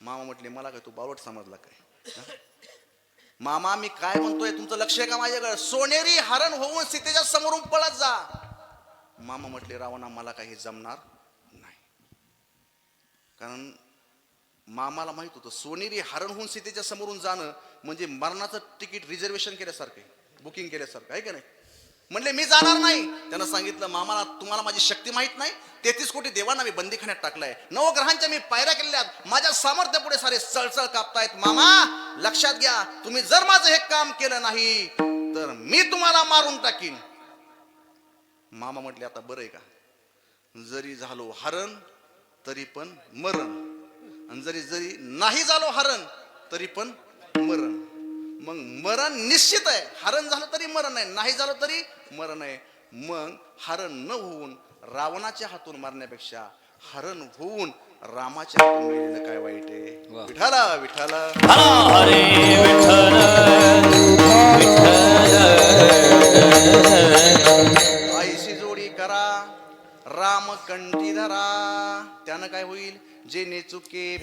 मामा म्हटले मला काय तू बावट समजला काय? मामा मी काय म्हणतोय तुमचं लक्ष आहे का माझ्याकडे? सोनेरी हरण होऊन सीतेच्या समोरून पळत जा. मामा म्हटले रावणा मला काही जमणार नाही. कारण मामाला माहित होतं सोनेरी हरण होऊन सीतेच्या समोरून जाणं म्हणजे मरणाचं तिकीट रिझर्वेशन केल्यासारखं, बुकिंग केल्यासारखं आहे का नाही. म्हणले मी जाणार नाही. त्यानं सांगितलं मामाला तुम्हाला माझी शक्ती माहित नाही. 33 कोटी देवांना मी बंदीखान्यात टाकलाय. 9 ग्रहांच्या मी पायऱ्या केलेल्या. माझ्या सामर्थ्यापुढे सारे चळचळ कापतायत. मामा लक्षात घ्या, तुम्ही जर माझं हे काम केलं नाही तर मी तुम्हाला मारून टाकीन. मामा म्हटले आता बरं आहे का, जरी झालो हरण तरी पण मरण, आणि जरी नाही झालो हरण तरी पण मरण. मग मरण निश्चित आहे. हरण झालं तरी मरण आहे, नाही झालं तरी मरण आहे. मग हरण न होऊन रावणाच्या हातून मारण्यापेक्षा हरण होऊन रामाच्या हातून मेलेलं काय वाईट आहे. विठाला विठाला हरे विठ्ठल विठ्ठल. आईशी जोडी करा राम कंठी धरा. त्यानं काय होईल? जेने चुके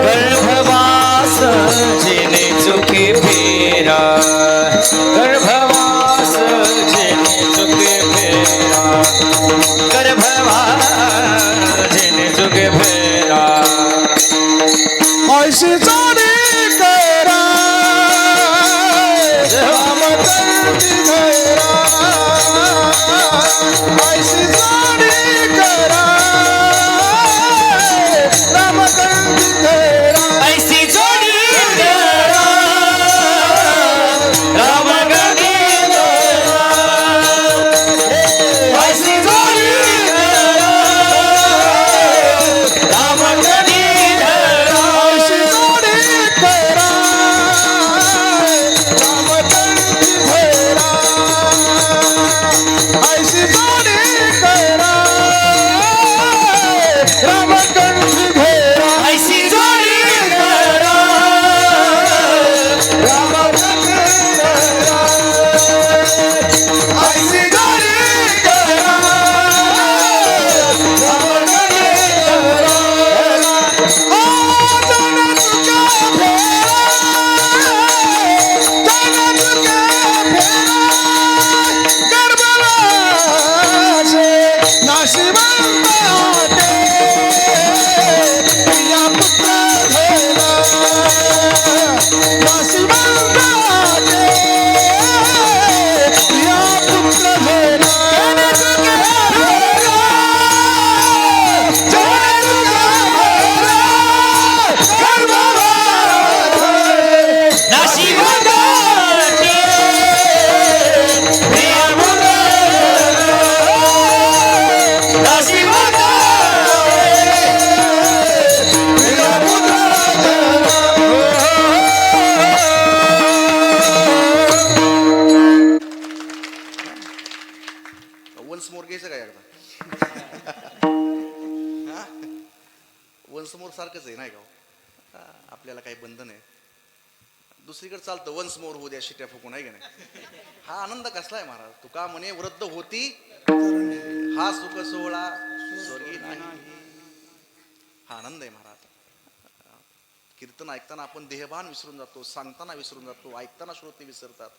गर्भवास जेने चुके फेरा, गर्भवास जेने चुके फेरा, गर्भवास जेने चुके फेरा. ऐशी जोडी करा राम कंठी धरा. ऐशी जोडी करा राम कंठी धरा. ऐसी जोडी करा राम कंठी धरा. ऐसी जोडी करा राम कंठी धरा. ऐशी जोडी करा राम कंठी धरा. ऐशी जोडी करा राम कंठी धरा. ऐसी जोडी करा राम कंठी धरा. ऐशी जोडी करा राम कंठी धरा. ओ जन तुझ्या फेरा, जन तुझ्या फेरा. गर्भवासे नाशिवंत होते प्रिया पुत्र धरा. नाशिवंत होते प्रिया पुत्र धरा. जन तुझ्या फेरा, जन तुझ्या फेरा. गर्भवासे नाशिवंत प्रिया पुत्र नाशिवंत प्रिया पुत्र वन्स मोर घ्यायचं काय एकदा? वन्स मोर सारखंच आहे नाही का? आपल्याला काही बंधन आहे. दुसरीकडे चालतं वन्स मोर होऊ द्या शिट्या फुकून, आहे की नाही? हा आनंद कसला आहे महाराज? तुका म्हणे वृद्ध होती हा सुख सोहळा स्वर्गी नाही. हा आनंद आहे महाराज. कीर्तन ऐकताना आपण देहभान विसरून जातो, सांगताना विसरून जातो, ऐकताना श्रोते विसरतात,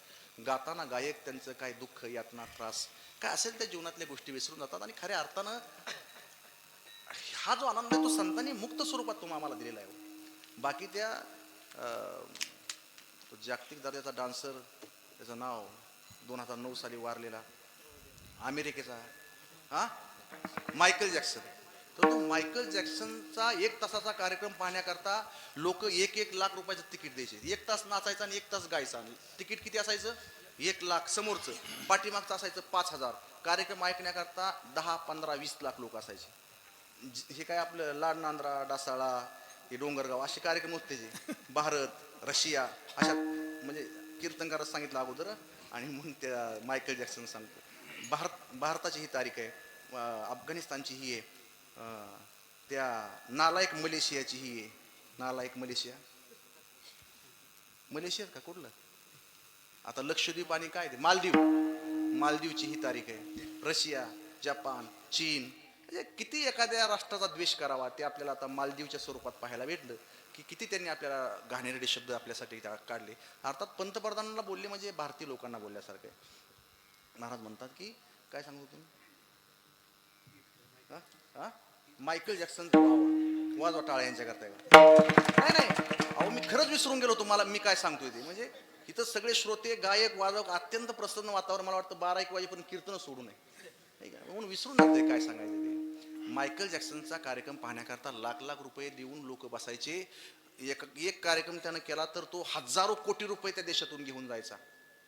गाताना गायक त्यांचं काय दुःख, यातना, त्रास काय असेल त्या जीवनातल्या गोष्टी विसरून जातात. आणि खऱ्या अर्थानं हा जो आनंद आहे तो संतांनी मुक्त स्वरूपात तुम्हाला आम्हाला दिलेला आहे. बाकी त्या तो जागतिक दर्जाचा डान्सर, त्याचं नाव 2009 साली वारलेला अमेरिकेचा मायकल जॅक्सन. तर तो मायकल जॅक्सनचा 1 तासाचा कार्यक्रम पाहण्याकरता लोक 1-1 लाख रुपयाचं तिकीट द्यायचे. 1 तास नाचायचा आणि 1 तास गायचा. तिकीट किती असायचं? 1 लाख समोरचं, पाठीमागचं असायचं 5,000. कार्यक्रम ऐकण्याकरता 10-15-20 लाख लोक असायचे. हे काय आपलं लाड नांद्रा, डासाळा, हे डोंगरगाव असे कार्यक्रम होते जे. भारत, रशिया अशा म्हणजे कीर्तनकारच सांगितलं अगोदर आणि मग त्या मायकल जॅक्सन सांगतो. भारताची ही तारीख आहे, अफगाणिस्तानची ही आहे, त्या नालायक मलेशियाची ही आहे. नालायक मलेशिया का कुठलं आता लक्षद्वीप आणि काय ते मालदीवची ही तारीख आहे. रशिया, जपान, चीन, म्हणजे किती एखाद्या राष्ट्राचा द्वेष करावा ते आपल्याला आता मालदीवच्या स्वरूपात पाहायला भेटलं की किती त्यांनी आपल्याला घाणेरडे शब्द आपल्यासाठी काढले. अर्थात पंतप्रधानांना बोलले म्हणजे भारतीय लोकांना बोलल्यासारखं आहे. महाराज म्हणतात की काय सांगतो तुम्ही? मायकल जॅक्सन वाजवा टाळ्या यांच्या करताय नाही. अहो मी खरंच विसरून गेलो तुम्हाला मी काय सांगतोय ते. म्हणजे इथं सगळे श्रोते, गायक, वादक, अत्यंत प्रसन्न वातावरण. मला वाटतं 12-1 वाजेपर्यंत कीर्तन सोडू नये म्हणून विसरून जाते काय सांगायचं ते. मायकल जॅक्सनचा कार्यक्रम पाहण्याकरता लाख रुपये देऊन लोक बसायचे. एक कार्यक्रम त्यानं केला तर तो हजारो कोटी रुपये त्या देशातून घेऊन जायचा.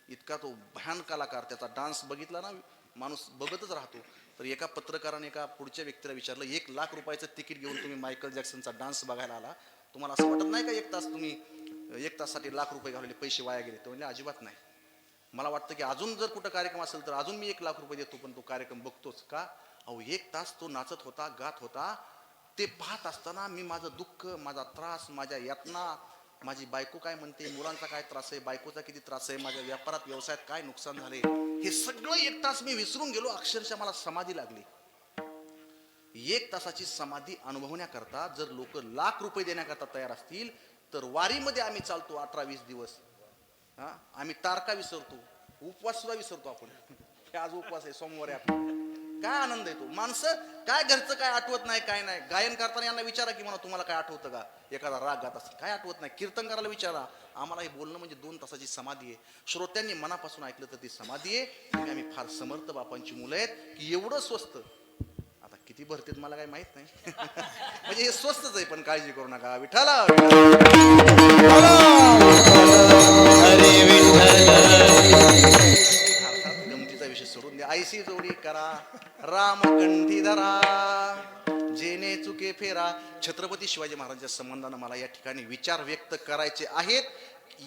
इतका तो भयान कलाकार. त्याचा डान्स बघितला ना माणूस बघतच राहतो. तर एका पत्रकाराने एका पुढच्या व्यक्तीला विचारलं, 1 लाख रुपयाचं तिकीट घेऊन तुम्ही मायकल जॅक्सनचा डान्स बघायला आला, तुम्हाला असं वाटत नाही का 1 तास तुम्ही 1 तासासाठी लाख रुपये घालवले, पैसे वाया गेले? तो म्हणजे अजिबात नाही. मला वाटतं की अजून जर कुठं कार्यक्रम असेल तर अजून मी 1 लाख रुपये देतो, पण तो कार्यक्रम बघतोच का? अहो 1 तास तो नाचत होता, गात होता. ते पाहत असताना मी माझं दुःख, माझा त्रास, माझ्या यातना, माझी बायको काय म्हणते, मुलांचा काय त्रास आहे, बायकोचा किती त्रास आहे, माझ्या व्यापारात व्यवसायात काय नुकसान झाले, हे सगळं 1 तास मी विसरून गेलो. अक्षरशः मला समाधी लागली. 1 तासाची समाधी अनुभवण्याकरता जर लोक लाख रुपये देण्याकरता तयार असतील तर वारीमध्ये आम्ही चालतो 18-20 दिवस. आम्ही तारका विसरतो, उपवास सुद्धा विसरतो. आपण आज उपवास आहे, सोमवार आहे, आपण काय आनंद येतो. माणसं काय घरचं काय आठवत नाही, काय नाही. गायन करताना यांना विचारा की म्हणा तुम्हाला काय आठवतं का, एखादा राग गात असेल काय आठवत नाही. कीर्तन करायला विचारा. आम्हाला हे बोलणं म्हणजे 2 तासाची समाधी आहे. श्रोत्यांनी मनापासून ऐकलं तर ती समाधी आहे. आम्ही फार समर्थ बापांची मुलं आहेत की एवढं स्वस्त. आता किती भरतेत मला काही माहित नाही. म्हणजे हे स्वस्तच आहे, पण काळजी करू नका. विठाला हरे विठ्ठल. गमतीचा विषय सोडून द्या. आईशी जोडी करा, राम कंठी धरा, जेने चुके फेरा. छत्रपती शिवाजी महाराजांच्या संबंधानं मला या ठिकाणी विचार व्यक्त करायचे आहेत.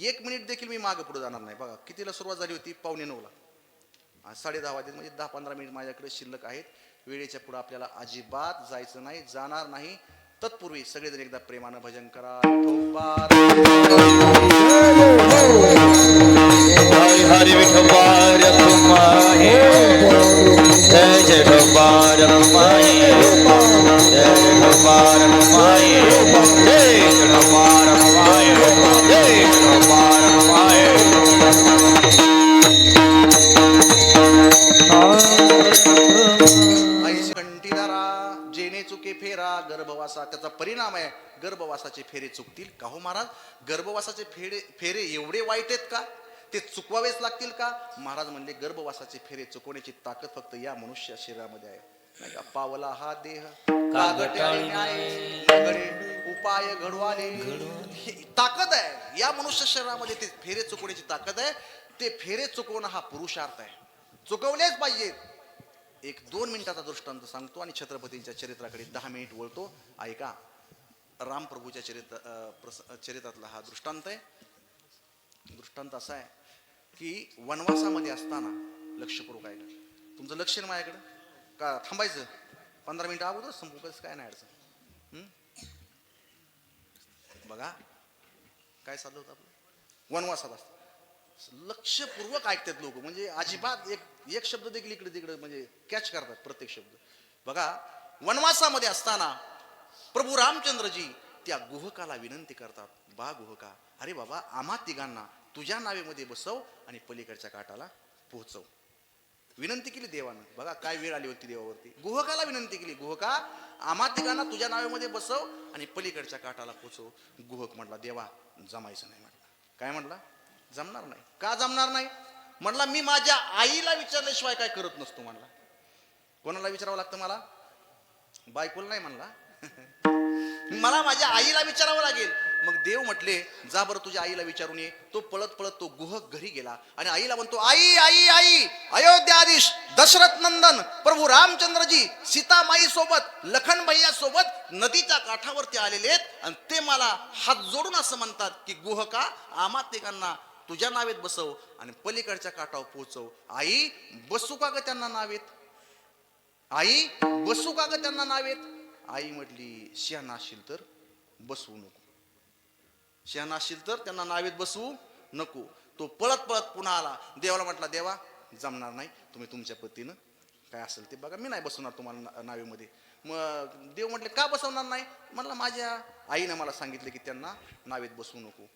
1 मिनिट देखील मी मागे पुढे जाणार नाही. बघा कितीला सुरुवात झाली होती, 8:45ला. 10:30 वाजले, म्हणजे 10-15 मिनिट माझ्याकडे शिल्लक आहेत. वेळेच्या पुढे आपल्याला अजिबात जायचं नाही, जाणार नाही. तत्पूर्वी सगळेजण एकदा प्रेमानं भजन करा. हरि विठोबा रखुमाई, जय जय विठोबा रखुमाई, जय विठोबा रखुमाई, जय विठोबा रखुमाई, जय विठोबा रखुमाई. आईशी कंठी धरा, जेने चुके फेरा. गर्भवासा त्याचा परिणाम आहे. गर्भवासाचे फेरे चुकतील का हो महाराज? गर्भवासाचे फेरे एवढे वाईट आहेत का? ते चुकवावेच लागतील का? महाराज म्हणले गर्भवासाचे फेरे चुकवण्याची ताकद फक्त या मनुष्य शरीरामध्ये आहे. नाही का? पावला हा देह उपाय घडवाले, ही ताकद आहे या मनुष्य शरीरामध्ये. ते फेरे चुकवण्याची ताकद आहे. ते फेरे चुकवणं हा पुरुषार्थ आहे. चुकवलेच पाहिजेत. 1-2 मिनिटाचा दृष्टांत सांगतो आणि छत्रपतींच्या चरित्राकडे 10 मिनिट वळतो. ऐका. रामप्रभूच्या चरित्रातला हा दृष्टांत आहे. दृष्टांत असा आहे की वनवासामध्ये असताना, लक्षपूर्वक ऐका, तुमचं लक्ष आहे माझ्याकडे का थांबायचं? 15 मिनिटं अगोदर संपू, कसं काय नाही अडचण. बघा काय चाललं होतं आपलं. वनवासात असतं, लक्षपूर्वक ऐकतात लोक. म्हणजे अजिबात एक शब्द देखील इकडे तिकडे म्हणजे कॅच करतात प्रत्येक शब्द. बघा वनवासामध्ये असताना प्रभू रामचंद्रजी त्या गुहकाला विनंती करतात. बा गुहका, अरे बाबा आम्हा तिघांना तुझ्या नावेमध्ये बसव आणि पलीकडच्या काठाला पोहोचव. विनंती केली देवानं. बघा काय वेळ आली होती देवावरती. गुहकाला विनंती केली, गुहका आम्हा तिघांना तुझ्या नावेमध्ये बसव आणि पलीकडच्या काठाला पोहोचव. गुहक म्हटला देवा जमायचं नाही. म्हटला काय म्हटला? जमणार नाही. का जमणार नाही? म्हटला मी माझ्या आईला विचारल्याशिवाय काय करत नसतो. म्हणला कोणाला विचारावं लागतं मला? बायकोला नाही म्हणला. मला माझ्या आईला विचारावं लागेल. मग देव म्हटले जा बरं तुझ्या आईला विचारून ये. तो पळत पळत तो गुहक घरी गेला आणि आईला म्हणतो आई आई आई, अयोध्याधीश दशरथ नंदन प्रभू रामचंद्रजी सीतामाई सोबत लखन भैया सोबत नदीच्या काठावरती आलेले आहेत आणि ते मला हात जोडून असं म्हणतात की गुहका आम्हा तिघांना तुझ्या नावेत बसव आणि पलीकडच्या काठावर पोहोचव. आई बसू का ग त्यांना नावेत, आई बसू का ग त्यांना नावेत. आई म्हटली शहाणा असशील तर बसवू नको, शहाणा असशील तर त्यांना नावेत बसवू नको. तो पळत पळत पुन्हा आला. देवाला म्हटला देवा जमणार नाही, तुम्ही तुमच्या पद्धतीनं काय असेल ते बघा, मी नाही बसवणार तुम्हाला नावेमध्ये. मग देव म्हटले का बसवणार नाही. म्हटलं माझ्या आईनं मला सांगितलं की त्यांना नावेत बसवू नको.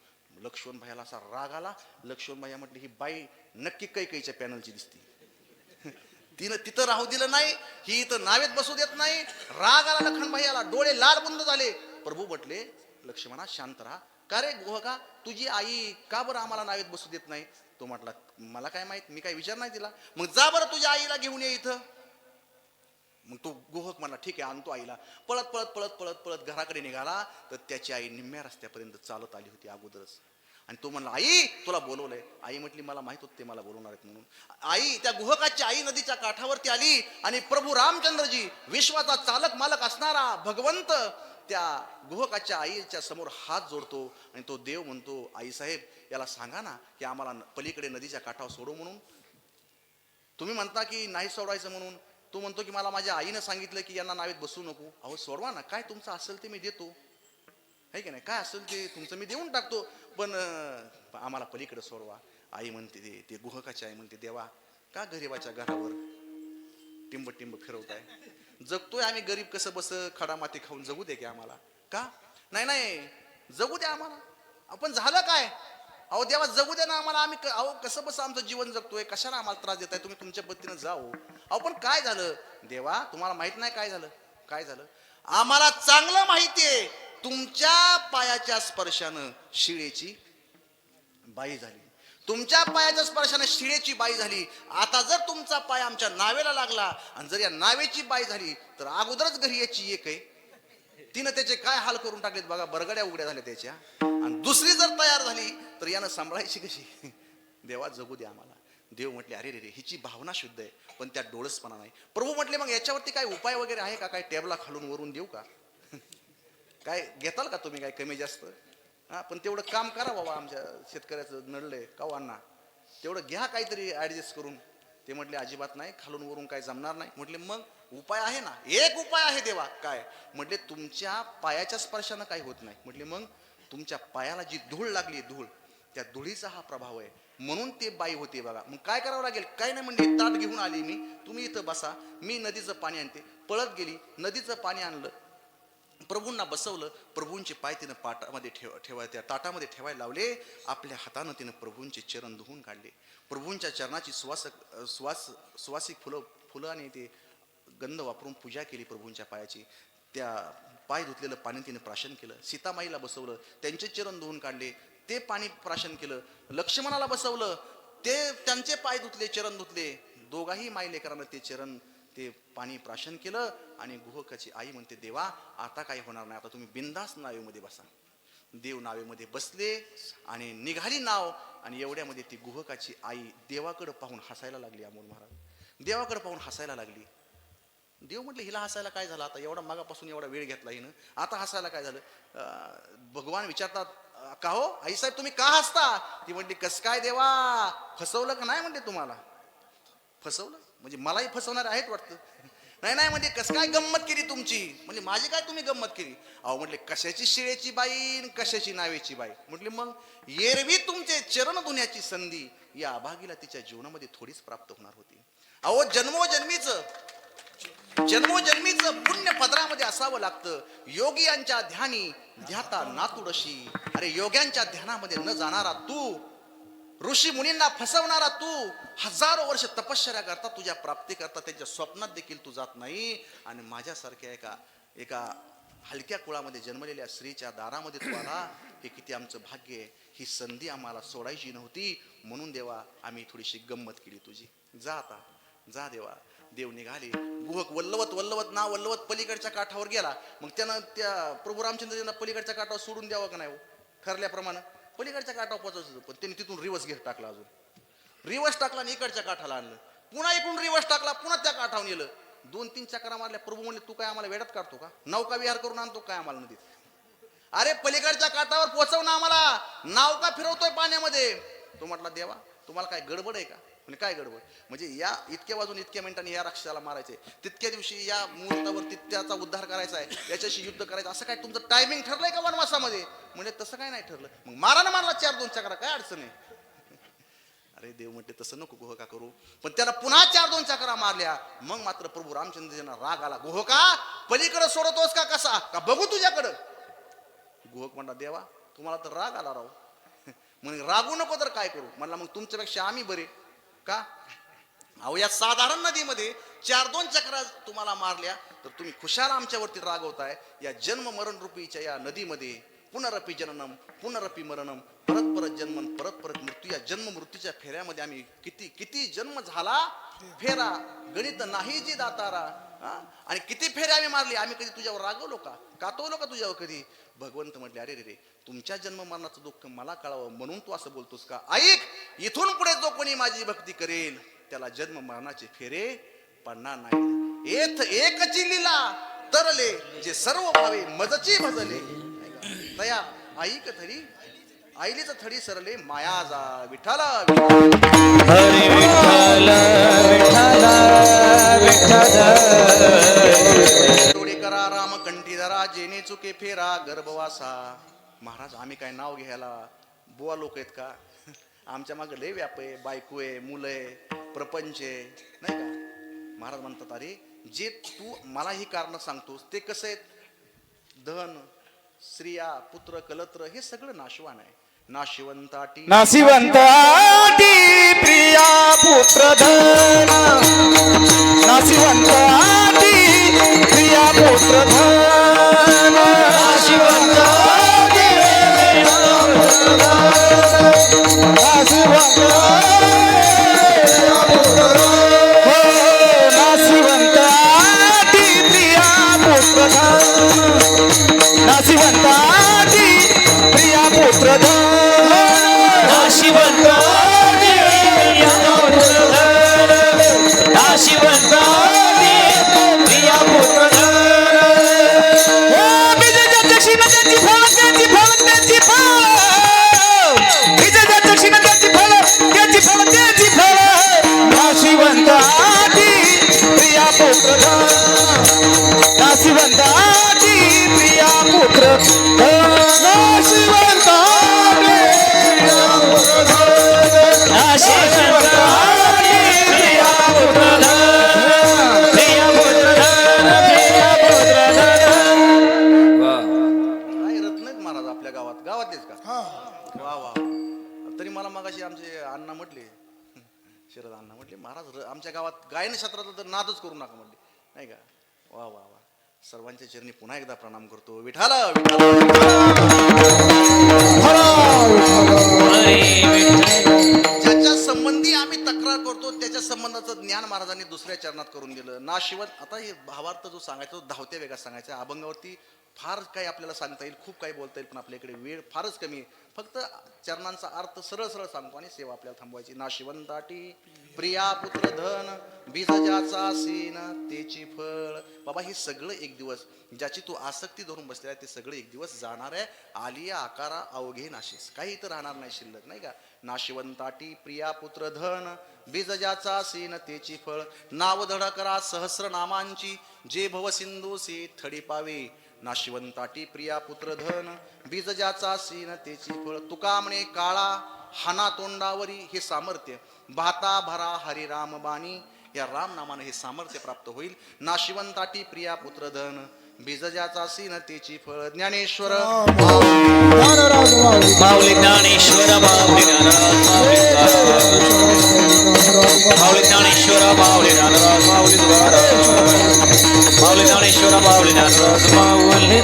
लक्ष्मण भाईला असा राग आला. लक्ष्मण भाई म्हटले ही बाई नक्की कैकेयीच्या पॅनलची दिसते, तिनं तिथं राहू दिलं नाही, ही इथं नावेत बसू देत नाही. राग आला लखन भैयाला, डोळे लाल बुंद झाले. प्रभू म्हटले लक्ष्मणा शांत राहा. का रे गुहका तुझी आई का बरं आम्हाला नावेत बसू देत नाही. तो म्हटला मला काय माहित, मी काय विचार नाही दिला. मग जा बरं तुझ्या आईला घेऊन ये इथं. मग तो गुहक म्हणला ठीक आहे आणतो आईला. पळत पळत पळत पळत पळत घराकडे निघाला तर त्याची आई निम्म्या रस्त्यापर्यंत चालत आली होती अगोदरच. आणि तो म्हणला आई तुला बोलवलंय. आई म्हटली मला माहित होतं ते मला बोलवणार आहेत म्हणून. आई त्या गुहकाची आई नदीच्या काठावरती आली आणि प्रभू रामचंद्रजी विश्वाचा चालक मालक असणारा भगवंत त्या गुहकाच्या आईच्या समोर हात जोडतो आणि तो देव म्हणतो आई साहेब याला सांगा ना की आम्हाला पलीकडे नदीच्या काठावर सोडू म्हणून. तुम्ही म्हणता की नाही सोडायचं म्हणून. तो म्हणतो की मला माझ्या आईनं सांगितलं की यांना नावेत बसू नको. अहो सोडवा ना, काय तुमचं असेल ते मी देतो, आहे की नाही, काय असेल ते तुमचं मी देऊन टाकतो, पण आम्हाला पलीकडे सोडवा. आई म्हणते ते गुहकाची आई म्हणते देवा का गरीबाच्या घरावर टिंब टिंब फिरवताय, जगतोय आम्ही गरीब कसं बस खडा माती खाऊन जगू दे की आम्हाला. का नाही नाही जगू द्या आम्हाला. आपण झालं काय. अहो देवा जगू दे ना आम्हाला, आम्ही अहो कसं बस आमचं जीवन जगतोय, कशाला आम्हाला त्रास देताय तुम्ही, तुमच्या पद्धतीनं जाओ. अहो पण काय झालं देवा तुम्हाला माहित नाही काय झालं. काय झालं आम्हाला चांगलं माहितीये, तुमच्या पायाच्या स्पर्शानं शिळेची बाई झाली, तुमच्या पायाच्या स्पर्शाने शिळेची बाई झाली. आता जर तुमचा पाय आमच्या नावेला लागला आणि जर या नावेची बाई झाली तर अगोदरच घरी याची एक आहे, तिनं त्याचे काय हाल करून टाकलेत बघा, बरगड्या उघड्या झाल्या त्याच्या. आणि दुसरी जर तयार झाली तर यानं सांभाळायची कशी. देवा जगू दे आम्हाला. देव म्हटले अरे रे रे हिची भावना शुद्ध आहे पण त्यात डोळसपणा नाही. प्रभू म्हटले मग याच्यावरती काय उपाय वगैरे आहे का, काय टेबला खालून वरून देऊ का, काय घेताल का तुम्ही काय कमी जास्त. हा पण तेवढं काम करा बाबा, आमच्या शेतकऱ्याचं नडलंय कावांना, तेवढं घ्या काहीतरी ऍडजस्ट करून. ते म्हटले अजिबात नाही, खालून वरून काय जमणार नाही. म्हटले मग उपाय आहे ना, एक उपाय आहे देवा. काय म्हटले तुमच्या पायाच्या स्पर्शानं काही होत नाही. म्हटले मग तुमच्या पायाला जी धूळ लागली धूळ, त्या धुळीचा हा प्रभाव आहे म्हणून ते बाई होते बघा. मग काय करावं लागेल. काय नाही म्हणले ताट घेऊन आली मी, तुम्ही इथं बसा, मी नदीचं पाणी आणते. पळत गेली, नदीचं पाणी आणलं, प्रभूंना बसवलं. प्रभूंचे पाय तिनं पाटामध्ये त्या ताटामध्ये ठेवायला लावले. आपल्या हातानं तिनं प्रभूंचे चरण धुवून काढले. प्रभूंच्या चरणाची सुवासिक फुलं आणि ते गंध वापरून पूजा केली प्रभूंच्या पायाची. त्या पाय धुतलेलं पाणी तिने प्राशन केलं. सीतामाईला बसवलं, त्यांचे चरण धुवून काढले, ते पाणी प्राशन केलं. लक्ष्मणाला बसवलं, ते त्यांचे पाय धुतले, चरण धुतले. दोघाही माई लेकरांना ते चरण ते पाणी प्राशन केलं. आणि गुहकाची आई म्हणते देवा आता काही होणार नाही, आता तुम्ही बिंदास नावेमध्ये बसा. देव नावेमध्ये बसले आणि निघाली नाव. आणि एवढ्यामध्ये ती गुहकाची आई देवाकडे पाहून हसायला लागली. अमोल महाराज देवाकडे पाहून हसायला लागली. देव म्हटले हिला हसायला काय झालं, आता एवढा मागापासून एवढा वेळ घेतला हिनं, आता हसायला काय झालं. भगवान विचारतात का हो आई साहेब तुम्ही का हसता. ती म्हटली कस काय देवा फसवलं का नाही. म्हणते तुम्हाला फसवलं म्हणजे मलाही फसवणार आहेत वाटतं. नाही नाही म्हणजे कसं काय गंमत केली तुमची. म्हणजे माझी काय तुम्ही गंमत केली. अहो म्हटले कशाची शिळेची बाई कशाची नावेची बाई. म्हटले मग एरवी तुमचे चरण धुण्याची संधी या अभागीला तिच्या जीवनामध्ये थोडीच प्राप्त होणार होती. अहो जन्मोजन्मीचं पुण्य पदरामध्ये असावं लागतं. योगियांच्या ध्यानी ध्याता नातुडशी. अरे योग्यांच्या ध्यानामध्ये न जाणारा तू, ऋषी मुनींना फसवणारा तू, हजारो वर्ष तपश्चर्या करता तुझ्या प्राप्ती करता त्यांच्या स्वप्नात देखील तू जात नाही. आणि माझ्यासारख्या एका हलक्या कुळामध्ये जन्मलेल्या स्त्रीच्या दारामध्ये तू आला, हे किती आमचं भाग्य आहे. ही संधी आम्हाला सोडायची नव्हती म्हणून देवा आम्ही थोडीशी गंमत केली तुझी. जा आता जा देवा. देव निघाले. गुहक वल्लवत नाव वल्लवत पलीकडच्या काठावर गेला. मग त्यानं त्या प्रभू रामचंद्रजींना पलीकडच्या काठावर सोडून द्यावं का नाही हो? ठरल्याप्रमाणे पलीकडच्या काठावर पोहोचायचं. पण त्यांनी तिथून रिवर्स घेत टाकला. अजून रिवर्स टाकला आणि इकडच्या काठाला आणलं. पुन्हा इकडून रिवर्स टाकला, पुन्हा त्या काठावर नेलं. 2-3 चक्रा मारल्या. प्रभू म्हणले तू काय आम्हाला वेड्यात काढतो का? नौका विहार करून आणतो काय आम्हाला नदीत? अरे पलीकडच्या काठावर पोहोचव ना आम्हाला, नाव का फिरवतोय पाण्यामध्ये? तो म्हटला देवा तुम्हाला काय गडबड आहे का? म्हणजे काय गडबड? म्हणजे या इतक्या वाजून इतक्या मिनिटांनी या राक्षसाला मारायचे, तितक्या दिवशी या मुहूर्तावरती त्याचा उद्धार करायचा आहे, याच्याशी युद्ध करायचं, असं काय तुमचं टायमिंग ठरलंय का वनवासामध्ये? म्हणजे तसं काय नाही ठरलं. मग मारा ना मारला 4-2 चक्रा, काय अडचण आहे? अरे देव म्हणते तसं नको गुहका करू. पण त्याला पुन्हा 4-2 चक्रा मारल्या. मग मात्र प्रभू रामचंद्रजींना राग आला. गुहका पलीकडे सोडतोस का कसा? का बघू तुझ्याकडं? गुहक म्हणला देवा तुम्हाला तर राग आला राव. म्हणजे रागू नको तर काय करू? म्हणला मग तुमच्यापेक्षा आम्ही बरे का? अहो या साधारण नदीमध्ये 4-2 चक्रा तुम्हाला मारल्या तर तुम्ही खुशाल आमच्यावरती रागवताय. या जन्म मरण रूपीच्या या नदीमध्ये पुनरपी जननम पुनरपी मरणम, परत परत जन्म परत परत मृत्यू, या जन्म मृत्यूच्या फेऱ्यामध्ये आम्ही किती जन्म झाला फेरा गणित नाही जी दातारा. आणि किती फेऱ्या आम्ही मारली, आम्ही कधी तुझ्यावर रागवलो का? कातवलो का तुझ्यावर कधी? भगवंत म्हटले अरे रे तुमच्या जन्म मरणाचं दुःख मला कळावं म्हणून तू असं बोलतोस का? ऐक, इथून पुढे जो कोणी माझी भक्ती करेल त्याला जन्म मरणाचे फेरे पडणार नाही. एकची लीला तरले जे सर्व भावे मजची भजले. तया ऐक थरी आईलीच थडी सरले माया जा विठ्ठल हरी विठ्ठल विठ्ठल विठ्ठल. डोळे करा राम कंठीधरा जेने चुके फेरा गर्भवासा. महाराज आम्ही काय नाव घ्यायला बुवा लोक आहेत का? आमच्या मागे लय व्याप आहे, बायको आहे, मुलं आहे, प्रपंच आहे, नाही का? महाराज म्हणतात अरे जे तू मला ही कारण सांगतोस ते कसं आहेत? धन स्त्रिया पुत्र कलत्र हे सगळं नाशवान आहे. नाशिवंताटी नाशिवंताटी प्रिया पुत्र धन, नाशिवंताटी प्रिया पुत्र धन, नाशिवंताटी नाशिवंताटी प्रिया पुत्र धन, नाशिवंताटी प्रिया पुत्र धन, नाशिवंताटी नाशिवंताटी प्रिया पुत्र धन. बीजाच्या दक्षिण त्याची फळ त्याची फळ त्याची फळ, बीजाच्या दक्षिण त्याची फळ त्याची फळ त्याची फळ, नाशिवंताटी प्रिया पुत्र धन, नाशिवंताटी प्रिया पुत्र धन, नाशिवंताटी प्रिया पुत्र धन, नाशिवंताटी प्रिया पुत्र धन, प्रिया पुत्र धन, प्रिया पुत्र धन. काय रत्न आहेत महाराज आपल्या गावातलेच का? वा वा. तरी मला मगाशी आमचे अण्णा म्हटले, शरद अण्णा म्हटले महाराज आमच्या गावात गायन क्षेत्रातला तर नादच करू नका म्हटले, नाही का? वा वा वा. सर्वांच्या चरणी पुन्हा एकदा प्रणाम करतो. विठ्ठल ज्याच्या संबंधी आम्ही तक्रार करतो त्याच्या संबंधाचं ज्ञान महाराजांनी दुसऱ्या चरणात करून दिलं. नाशिवंत. आता हे भावार्थ जो सांगायचा तो धावत्या वेगात सांगायचा. अभंगावरती फार काही आपल्याला सांगता येईल, खूप काही बोलता येईल, पण आपल्याकडे वेळ फारच कमी आहे. फक्त चरणांचा अर्थ सरळ सरळ सांगतो आणि सेवा आपल्याला थांबवायची. नाशिवंताटी प्रिया पुत्र धन, बीज ज्याचा सीन तेची फळ. बाबा हे सगळं एक दिवस, ज्याची तू आसक्ती धरून बसलेला आहे ते सगळं एक दिवस जाणार आहे. आलिया आकारा अवघे नाशिस, काही इथं राहणार नाही शिल्लक, नाही का? नाशिवंताटी प्रिया पुत्र धन, बीज ज्याचा सीन तेची फळ. नाव धड करा सहस्र नामांची, जे भव सिंधूसी थडी पावे. नाशिवंताटी प्रिया पुत्र धन, बीज ज्याचा सीन तेची फळ. तुका म्हणे काळा हाना तोंडावरी, हे सामर्थ्य भाता भरा हरिराम बाणी, या राम नामाने हे सामर्थ्य प्राप्त होईल. नाशिवंताटी प्रिया पुत्र धन, बीज ज्याचा सीन तेची फळ. ज्ञानेश्वर माऊली ज्ञानेश्वर माऊली ज्ञानराज माऊली ज्ञानेश्वर माऊली ज्ञानराज माऊली माऊली ज्ञानेश्वर माऊली ज्ञानराज माऊली.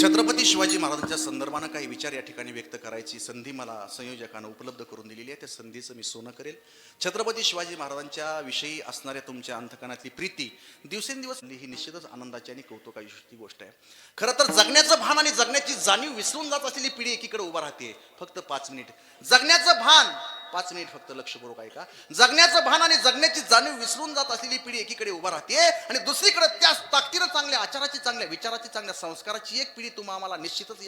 छत्रपती शिवाजी महाराजांच्या महाराजांच्या संदर्भानं काही विचार या ठिकाणी व्यक्त करायची संधी मला संयोजकांना उपलब्ध करून दिलेली आहे. त्या संधीचं मी सोनं करेल. छत्रपती शिवाजी महाराजांच्या विषयी असणाऱ्या तुमच्या अंतकरणातली प्रीती दिवसेंदिवस ही निश्चितच आनंदाची आणि कौतुकाची गोष्ट आहे. खरं तर जगण्याचं भान आणि जगण्याची जाणीव विसरून जात असलेली पिढी एकीकडे उभा राहते. फक्त 5 मिनिट जगण्याचं भान, 5 मिनिट फक्त लक्षपूर्वक ऐका. जगण्याचं भान आणि जगण्याची जाणीव विसरून जात असलेली पिढी एकीकडे उभा राहते आणि दुसरीकडे त्या ताकदीनं चांगल्या आचाराची, चांगल्या विचाराची, चांगल्या संस्काराची एक पिढी आम्हाला निश्चितच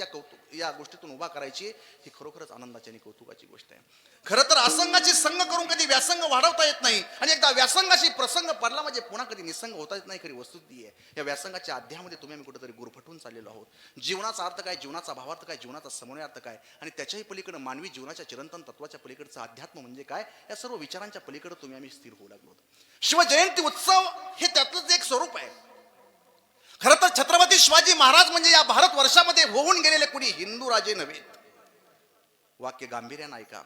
या गोष्टीतून उभा करायची. ही खरोखरच आनंदाची आणि कौतुकाची गोष्ट आहे. खरं तर असंगाची संग करून कधी व्यासंग वाढवता येत नाही आणि एकदा व्यासंगाशी प्रसंग पडला म्हणजे पुन्हा कधी निसंग होता येत नाही. खरी वस्तुस्थिती आहे. या व्यासंगाच्या अध्यामध्ये आम्ही कुठेतरी गुरफटून चाललेलो आहोत. जीवनाचा अर्थ काय, जीवनाचा भावार्थ काय, जीवनाचा समन्वय अर्थ काय आणि त्याच्याही पलीकडे मानवी जीवनाच्या चिरंतन तत्वाच्या पलीकडचं अध्यात्म म्हणजे काय, या सर्व विचारांच्या पलीकडे आम्ही स्थिर होऊ लागलो. शिवजयंती उत्सव हे त्यातलंच एक स्वरूप आहे. खरं तर छत्रपती शिवाजी महाराज म्हणजे या भारत वर्षामध्ये होऊन गेलेले कुणी हिंदू राजे नव्हेत. वाक्य गांभीर्यानं ऐका.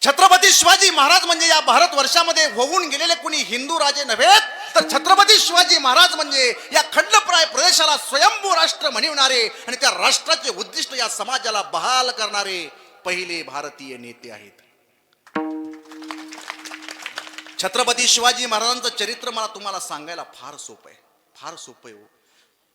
छत्रपती शिवाजी महाराज म्हणजे या भारत वर्षामध्ये होऊन गेलेले कुणी हिंदू राजे नव्हेत, तर छत्रपती शिवाजी महाराज म्हणजे या खंडप्राय प्रदेशाला स्वयंभू राष्ट्र म्हणविणारे आणि त्या राष्ट्राचे उद्दिष्ट या समाजाला बहाल करणारे पहिले भारतीय नेते आहेत. छत्रपती शिवाजी महाराजांचं चरित्र मला तुम्हाला सांगायला फार सोपं आहे, फार सोपं आहे,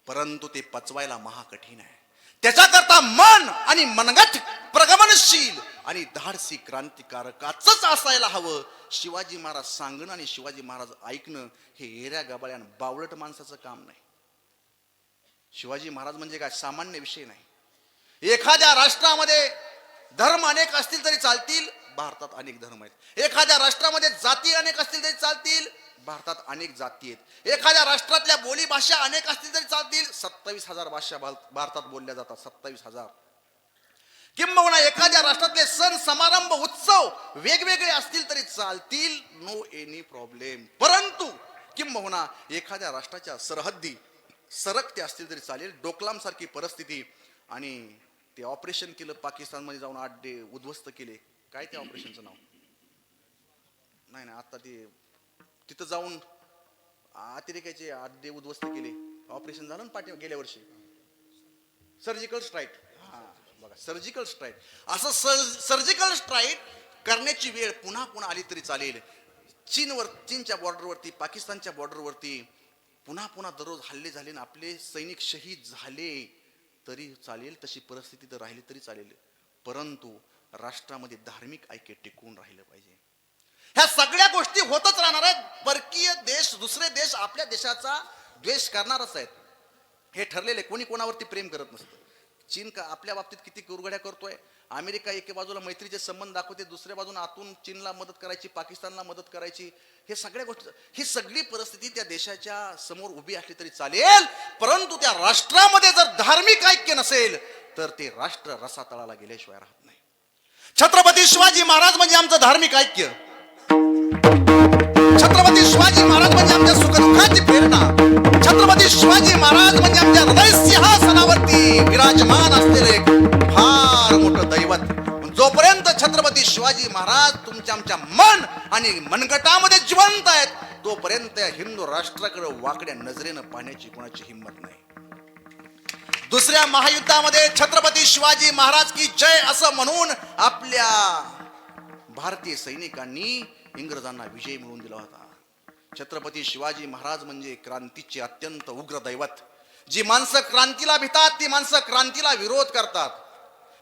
परंतु ते पचवायला महाकठीण आहे. त्याच्याकरता मन आणि मनगट प्रगमनशील आणि धाडसी क्रांतिकारकाच असायला हवं. शिवाजी महाराज सांगणं आणि शिवाजी महाराज ऐकणं हे एऱ्या गबाळ्यान बावळट माणसाचं काम नाही. शिवाजी महाराज म्हणजे काय सामान्य विषय नाही. एखाद्या राष्ट्रामध्ये धर्म अनेक असतील तरी चालतील, भारतात अनेक धर्म आहेत. एखाद्या राष्ट्रामध्ये जाती अनेक असतील तरी चालतील, भारतात अनेक जाती आहेत. एखाद्या राष्ट्रातल्या बोली भाषा अनेक असतील तरी चालतील, 27,000 भाषा भारतात बोलल्या जातात, 27,000. किंबहुना एखाद्या राष्ट्रातले सण समारंभ उत्सव वेगवेगळे असतील तरी चालतील, नो एनी प्रॉब्लेम. परंतु किंबहुना एखाद्या राष्ट्राच्या सरहद्दी सरकते असतील तरी चालेल. डोकलाम सारखी परिस्थिती आणि ते ऑपरेशन केलं पाकिस्तानमध्ये जाऊन 8 डे उद्ध्वस्त केले. काय त्या ऑपरेशनचं नाव नाही ना, आता ते तिथं जाऊन अतिरेक्याचे 8 डे उद्ध्वस्त केले. ऑपरेशन झालं ना पाठी गेल्या वर्षी, सर्जिकल स्ट्राईक. हा बघा, सर्जिकल स्ट्राईक. असं सर्जिकल स्ट्राईक करण्याची वेळ पुन्हा पुन्हा आली तरी चालेल. चीनच्या बॉर्डरवरती, पाकिस्तानच्या बॉर्डरवरती पुन्हा पुन्हा दररोज हल्ले झाले ना आपले सैनिक शहीद झाले तरी चालेल, तशी परिस्थिती तर राहिली तरी चालेल. परंतु राष्ट्रामध्ये धार्मिक ऐक्य टिकून राहिलं पाहिजे. ह्या सगळ्या गोष्टी होतच राहणार आहेत. परकीय देश, दुसरे देश आपल्या देशाचा द्वेष करणारच आहेत, हे ठरलेले. कोणी कोणावरती प्रेम करत नसतं. चीन का आपल्या बाबतीत किती कुरघड्या करतोय. अमेरिका एके बाजूला मैत्रीचे संबंध दाखवते, दुसऱ्या बाजूला आतून चीनला मदत करायची, पाकिस्तानला मदत करायची. हे सगळ्या गोष्टी, ही सगळी परिस्थिती त्या देशाच्या समोर उभी असली तरी चालेल, परंतु त्या राष्ट्रामध्ये जर धार्मिक ऐक्य नसेल तर ते राष्ट्र रसातळाला गेल्याशिवाय राहत नाही. छत्रपती शिवाजी महाराज म्हणजे आमचं धार्मिक ऐक्य. छत्रपती शिवाजी महाराज म्हणजे आमच्या सुखदुःखाची प्रेरणा. छत्रपती शिवाजी महाराज म्हणजे आमच्या हृदय सिंहासनावरती विराजमान असलेले फार मोठं दैवत. जोपर्यंत छत्रपती शिवाजी महाराज तुमच्या आमच्या मन आणि मनगटामध्ये जिवंत आहेत, तोपर्यंत हिंदू राष्ट्राकडे वाकड्या नजरेनं पाहण्याची कोणाची हिंमत नाही. दुसऱ्या महायुद्धामध्ये छत्रपती शिवाजी महाराज की जय असं म्हणून आपल्या भारतीय सैनिकांनी इंग्रजांना विजय मिळवून दिला होता. छत्रपती शिवाजी महाराज म्हणजे क्रांतीचे अत्यंत उग्र दैवत. जी माणसं क्रांतीला भितात ती माणसं क्रांतीला विरोध करतात.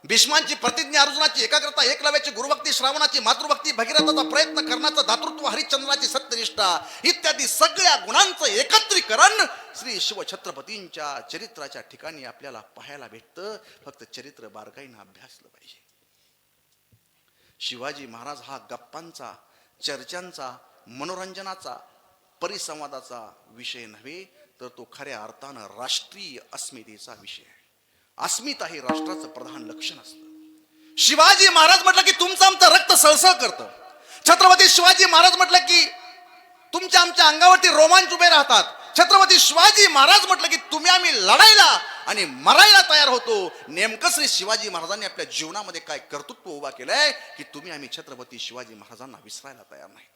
भीष्मांची प्रतिज्ञा, अर्जुनाची एकाग्रता, एकलव्याची गुरुभक्ती, श्रावणाची मातृभक्ती, भगीरथाचा प्रयत्न करण्याचं दातृत्व, हरिश्चंद्राची सत्यनिष्ठा इत्यादी सगळ्या गुणांचं एकत्रीकरण श्री शिवछत्रपतींच्या चरित्राच्या ठिकाणी आपल्याला पाहायला भेटतं. फक्त चरित्र बारकाईनं अभ्यासलं पाहिजे. शिवाजी महाराज हा गप्पांचा, चर्चांचा, मनोरंजनाचा, परिसंवादाचा विषय नव्हे, तर तो खऱ्या अर्थानं राष्ट्रीय अस्मितेचा विषय आहे. अस्मिता हे राष्ट्राचं प्रधान लक्षण असतं. शिवाजी महाराज म्हटलं की तुमचं आमचं रक्त सळसळ करतं. छत्रपती शिवाजी महाराज म्हटलं की तुमच्या आमच्या अंगावरती रोमांच उभे राहतात. छत्रपती शिवाजी महाराज म्हटलं की तुम्ही आम्ही लढायला आणि मरायला तयार होतो. नेमकं श्री शिवाजी महाराजांनी आपल्या जीवनामध्ये काय कर्तृत्व उभा केलंय की तुम्ही आम्ही छत्रपती शिवाजी महाराजांना विसरायला तयार नाही.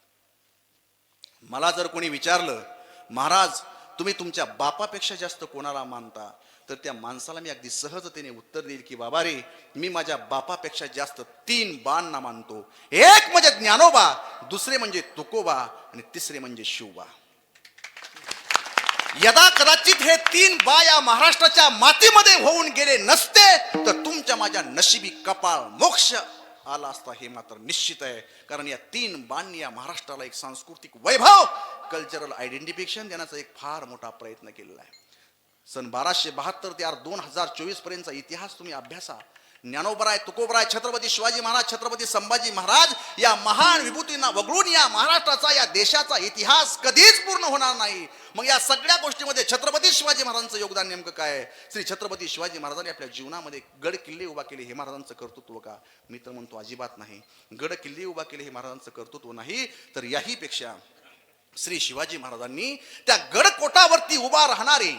मला जर कोणी विचारलं, महाराज तुम्ही तुमच्या बापापेक्षा जास्त कोणाला मानता, तर त्या माणसाला मी अगदी सहजतेने उत्तर देईल की बाबा रे, मी माझ्या बापापेक्षा जास्त 3 बाणना मानतो. एक म्हणजे ज्ञानोबा, दुसरे म्हणजे तुकोबा आणि तिसरे म्हणजे शिवबा. यदा कदाचित हे 3 बा या महाराष्ट्राच्या मातीमध्ये होऊन गेले नसते तर तुमच्या माझ्या नशिबी कपाळ मोक्ष आला असता, हे मात्र निश्चित आहे. कारण या 3 बांनी या महाराष्ट्राला एक सांस्कृतिक वैभव, कल्चरल आयडेंटिफिकेशन देण्याचा एक फार मोठा प्रयत्न केलेला आहे. सन 1272 ते 2024 पर्यंतचा इतिहास तुम्ही अभ्यासा. ज्ञानोबराय, तुकोबराय, छत्रपती शिवाजी महाराज, छत्रपती संभाजी महाराज या महान विभूतींना वगळून या महाराष्ट्राचा, या देशाचा इतिहास कधीच पूर्ण होणार नाही. मग या सगळ्या गोष्टीमध्ये छत्रपती शिवाजी महाराजांचं योगदान नेमकं काय आहे? श्री छत्रपती शिवाजी महाराजांनी आपल्या जीवनामध्ये गड किल्ले उभा केले, हे महाराजांचं कर्तृत्व का? मी तर म्हणतो अजिबात नाही. गड किल्ले उभा केले हे महाराजांचं कर्तृत्व नाही, तर याही पेक्षा श्री शिवाजी महाराजांनी त्या गडकोटावरती उभा राहणारी,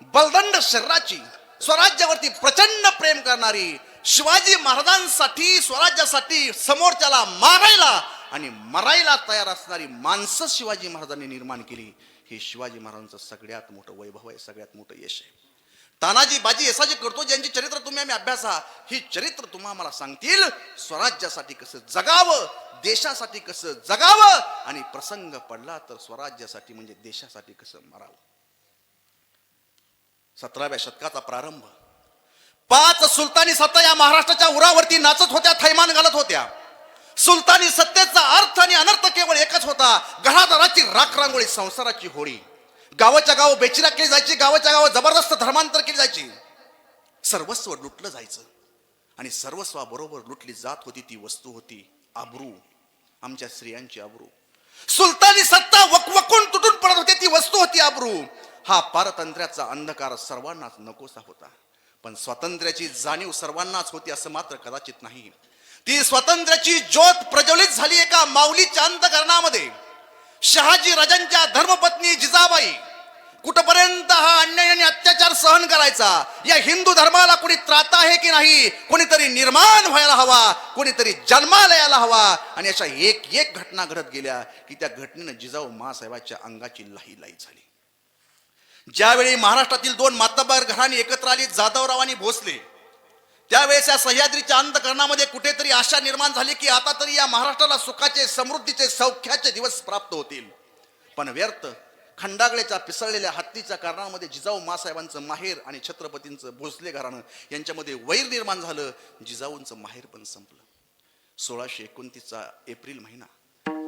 बलदंड शरीराची, स्वराज्यावरती प्रचंड प्रेम करणारी, शिवाजी महाराजांसाठी, स्वराज्यासाठी समोरच्याला मारायला आणि मरायला तयार असणारी माणसं शिवाजी महाराजांनी निर्माण केली. हे शिवाजी महाराजांचं सगळ्यात मोठं वैभव आहे, सगळ्यात मोठं यश आहे. तानाजी, बाजी, येसाजी करतो ज्यांची चरित्र तुम्ही आम्ही अभ्यासा, ही चरित्र तुम्हाला मला सांगतील स्वराज्यासाठी कसं जगावं, देशासाठी कसं जगावं आणि प्रसंग पडला तर स्वराज्यासाठी म्हणजे देशासाठी कसं मरावं. 17व्या शतकाचा प्रारंभ. 5 सुलतानी सत्ता या महाराष्ट्राच्या उरावरती नाचत होत्या, थैमान घालत होत्या. सुलतानी सत्तेचा अर्थ आणि अनर्थ केवळ एकच होता, घरादाराची राखरांगोळी, संसाराची होळी. गावाच्या गाव बेचिरा केली जायची, गावाच्या गाव जबरदस्त धर्मांतर केली जायची. सर्वस्व लुटलं जायचं आणि सर्वस्वाबरोबर लुटली जात होती ती वस्तू होती आबरू, आमच्या स्त्रियांची आबरू. सुलतानी सत्ता वकवकून तुटून पडत होती ती वस्तू होती आबरू. हा पारतंत्र्याचा अंधकार सर्वांनाच नकोसा होता, पण स्वातंत्र्याची जाणीव सर्वांनाच होती असं मात्र कदाचित नाही. ती स्वातंत्र्याची ज्योत प्रज्वलित झाली एका माऊलीच्या अंतःकरणामध्ये. शहाजी राजांच्या धर्मपत्नी जिजाबाई कुठपर्यंत हा अन्याय आणि अत्याचार सहन करायचा, या हिंदू धर्माला कोणी त्राता आहे की नाही, कोणीतरी निर्माण व्हायला हवा, कोणीतरी जन्माला यायला हवा. आणि अशा एक एक घटना घडत गेल्या की त्या घटनेनं जिजाऊ माँसाहेबांच्या अंगाची लाही लाही झाली. ज्यावेळी महाराष्ट्रातील 2 मातब्बर घराणी एकत्र आली, जाधवराव आणि भोसले, त्यावेळेस या सह्याद्रीच्या अंतःकरणामध्ये कुठेतरी आशा निर्माण झाली की आता तरी या महाराष्ट्राला सुखाचे, समृद्धीचे, सौख्याचे दिवस प्राप्त होतील. पण व्यर्थ. खंडागळेच्या पिसळलेल्या हत्तीच्या कारणामध्ये जिजाऊ माँसाहेबांचं माहेर आणि छत्रपतींचं भोसले घराणं यांच्यामध्ये वैर निर्माण झालं. जिजाऊंचं माहेर पण संपलं. 1629चा एप्रिल महिना.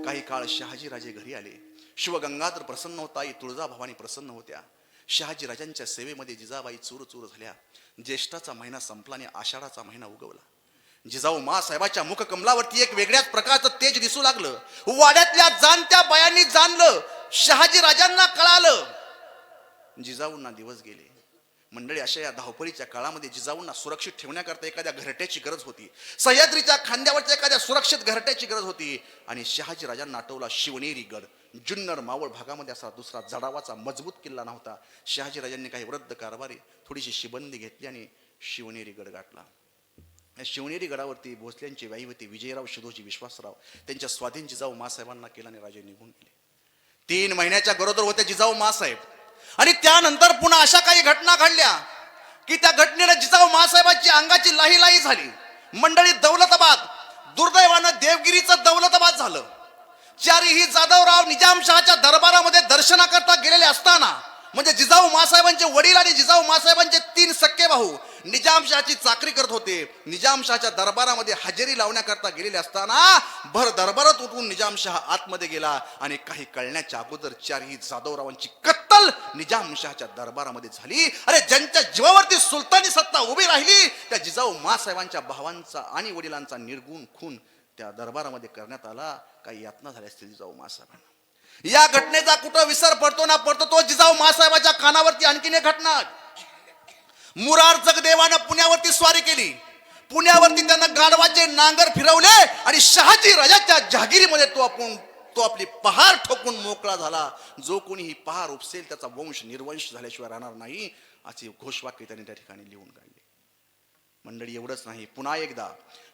काही काळ शहाजी राजे घरी आले. शिवगंगाधर प्रसन्न होता, आई तुळजाभवानी प्रसन्न होत्या. शहाजी राजांच्या सेवेमध्ये जिजाबाई चूर चूर झाल्या. ज्येष्ठाचा महिना संपला आणि आषाढाचा महिना उगवला. जिजाऊ माँसाहेबाच्या मुखकमलावरती एक वेगळ्याच प्रकारचं तेज दिसू लागलं. वाड्यातल्या जाणत्या बायांनी जाणलं, शहाजी राजांना कळालं. जिजाऊंना दिवस गेले. मंडळी, अशा या धावपळीच्या काळामध्ये जिजाऊंना सुरक्षित ठेवण्याकरता एखाद्या घरट्याची गरज होती. सह्याद्रीच्या खांद्यावरच्या एखाद्या सुरक्षित घरट्याची गरज होती. आणि शहाजी राजांना आठवला शिवनेरी गड. जुन्नर मावळ भागामध्ये असा दुसरा जडावाचा मजबूत किल्ला नव्हता. शहाजी राजांनी काही वृद्ध कारभारी थोडीशी शिबंदी घेतली आणि शिवनेरी गड गाठला. शिवनेरी गडावरती भोसल्यांची वाई होती. विजयराव शिधोजी विश्वासराव त्यांच्या स्वाधीन जिजाऊ माँसाहेबांना केला आणि राजे निघून गेले. 3 महिन्याच्या गरोदर होत्या जिजाऊ माँसाहेब. आणि त्यानंतर पुन्हा अशा काही घटना घडल्या की त्या घटनेनं जिजाऊ माँसाहेबांची अंगाची लाही लाही झाली. मंडळी, दौलताबाद, दुर्दैवानं देवगिरीचं दौलताबाद झालं. चारीही जाधवराव निजामशहाच्या दरबारामध्ये दर्शनाकरता गेलेले असताना, म्हणजे जिजाऊ माँसाहेबांचे वडील आणि जिजाऊ माँसाहेबांचे 3 सख्खे भाऊ निजामशहाची चाकरी करत होते. निजामशहाच्या दरबारामध्ये हजेरी लावण्याकरता गेलेले असताना भर दरबारात उठून निजामशहा आतमध्ये गेला आणि काही कळण्याच्या अगोदर 4ही जाधवरावांची कत्तल निजामशहाच्या दरबारामध्ये झाली. अरे, ज्यांच्या जीवावरती सुलतानी सत्ता उभी राहिली त्या जिजाऊ माँसाहेबांच्या भावांचा आणि वडिलांचा निर्गुण खून त्या दरबारामध्ये करण्यात आला. काही यातना झाल्या असतील जिजाऊ माँसाहेबांना. या घटनेचा कुठं विसर पडतो ना पडतो तो जिजाऊ माँसाहेबांच्या कानावरती आणखीन एक घटना. मुरार जगदेवानं पुण्यावरती स्वारी केली. पुण्यावरती त्यानं गाढवाचे नांगर फिरवले आणि शहाजी राजाच्या जहागिरीमध्ये तो आपली पहार ठोकून मोकळा झाला. जो कोणी ही पहार उपसेल त्याचा वंश निर्वंश झाल्याशिवाय राहणार नाही, असे घोषवाक्य त्यांनी त्या ठिकाणी लिहून काढले. मंडळी, एवढंच नाही, पुन्हा एकदा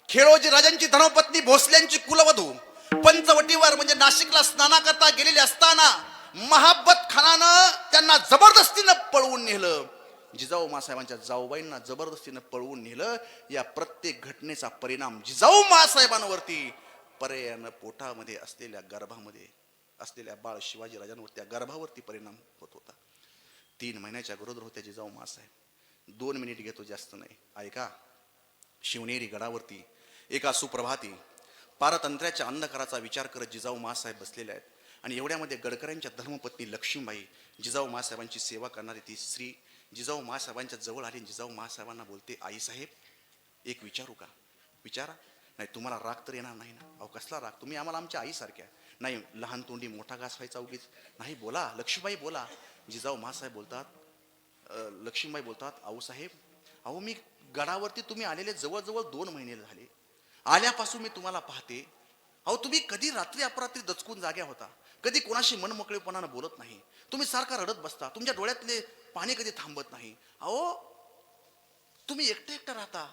खेळोजी राजांची धर्मपत्नी भोसल्यांची कुलवधू पंचवटीवर म्हणजे नाशिकला स्नानाकरता गेलेले असताना महाबत खानानं त्यांना जबरदस्तीनं पळवून नेलं. जिजाऊ मासाहेबांच्या जाऊबाईंना जबरदस्तीनं पळवून नेलं. या प्रत्येक घटनेचा परिणाम जिजाऊ मासाहेबांवरती पर्यायानं पोटामध्ये असलेल्या गर्भामध्ये असलेल्या बाळ शिवाजी राजांवर त्या गर्भावरती परिणाम होत होता. 3 महिन्याच्या गरोदर होत्या जिजाऊ मासाहेब. 2 मिनिट घेतो, जास्त नाही, ऐका. शिवनेरी गडावरती एका सुप्रभाती पारतंत्र्याच्या अंधकाराचा विचार करत जिजाऊ मासाहेब बसलेले आहेत. आणि एवढ्यामध्ये गडकऱ्यांच्या धर्मपत्नी लक्ष्मीबाई, जिजाऊ मासाहेबांची सेवा करणारी ती स्त्री, जिजाऊ मासाहेबांच्या जवळ आली. जिजाऊ मासाहेबांना बोलते, आई साहेब एक विचारू का? विचारा. नाही, तुम्हाला राग तर येणार नाही ना? अहो कसला राग, तुम्ही आम्हाला आमच्या आईसारख्या. नाही, लहान तोंडी मोठा घास व्हायचा उगीच. नाही, बोला लक्ष्मीबाई बोला. जिजाऊ मासाहेब बोलतात, लक्ष्मीबाई बोलतात, आऊ साहेब, अहो मी गडावरती तुम्ही आलेले जवळजवळ 2 महिने झाले. आल्यापासून मी तुम्हाला पाहते. अहो तुम्ही कधी रात्री अपरात्री दचकून जाग्या होता, कधी कोणाशी मनमोकळेपणानं बोलत नाही. तुम्ही सारखा रडत बसता, तुमच्या डोळ्यातले पाणी कधी थांबत नाही. अहो तुम्ही एकटं राहता.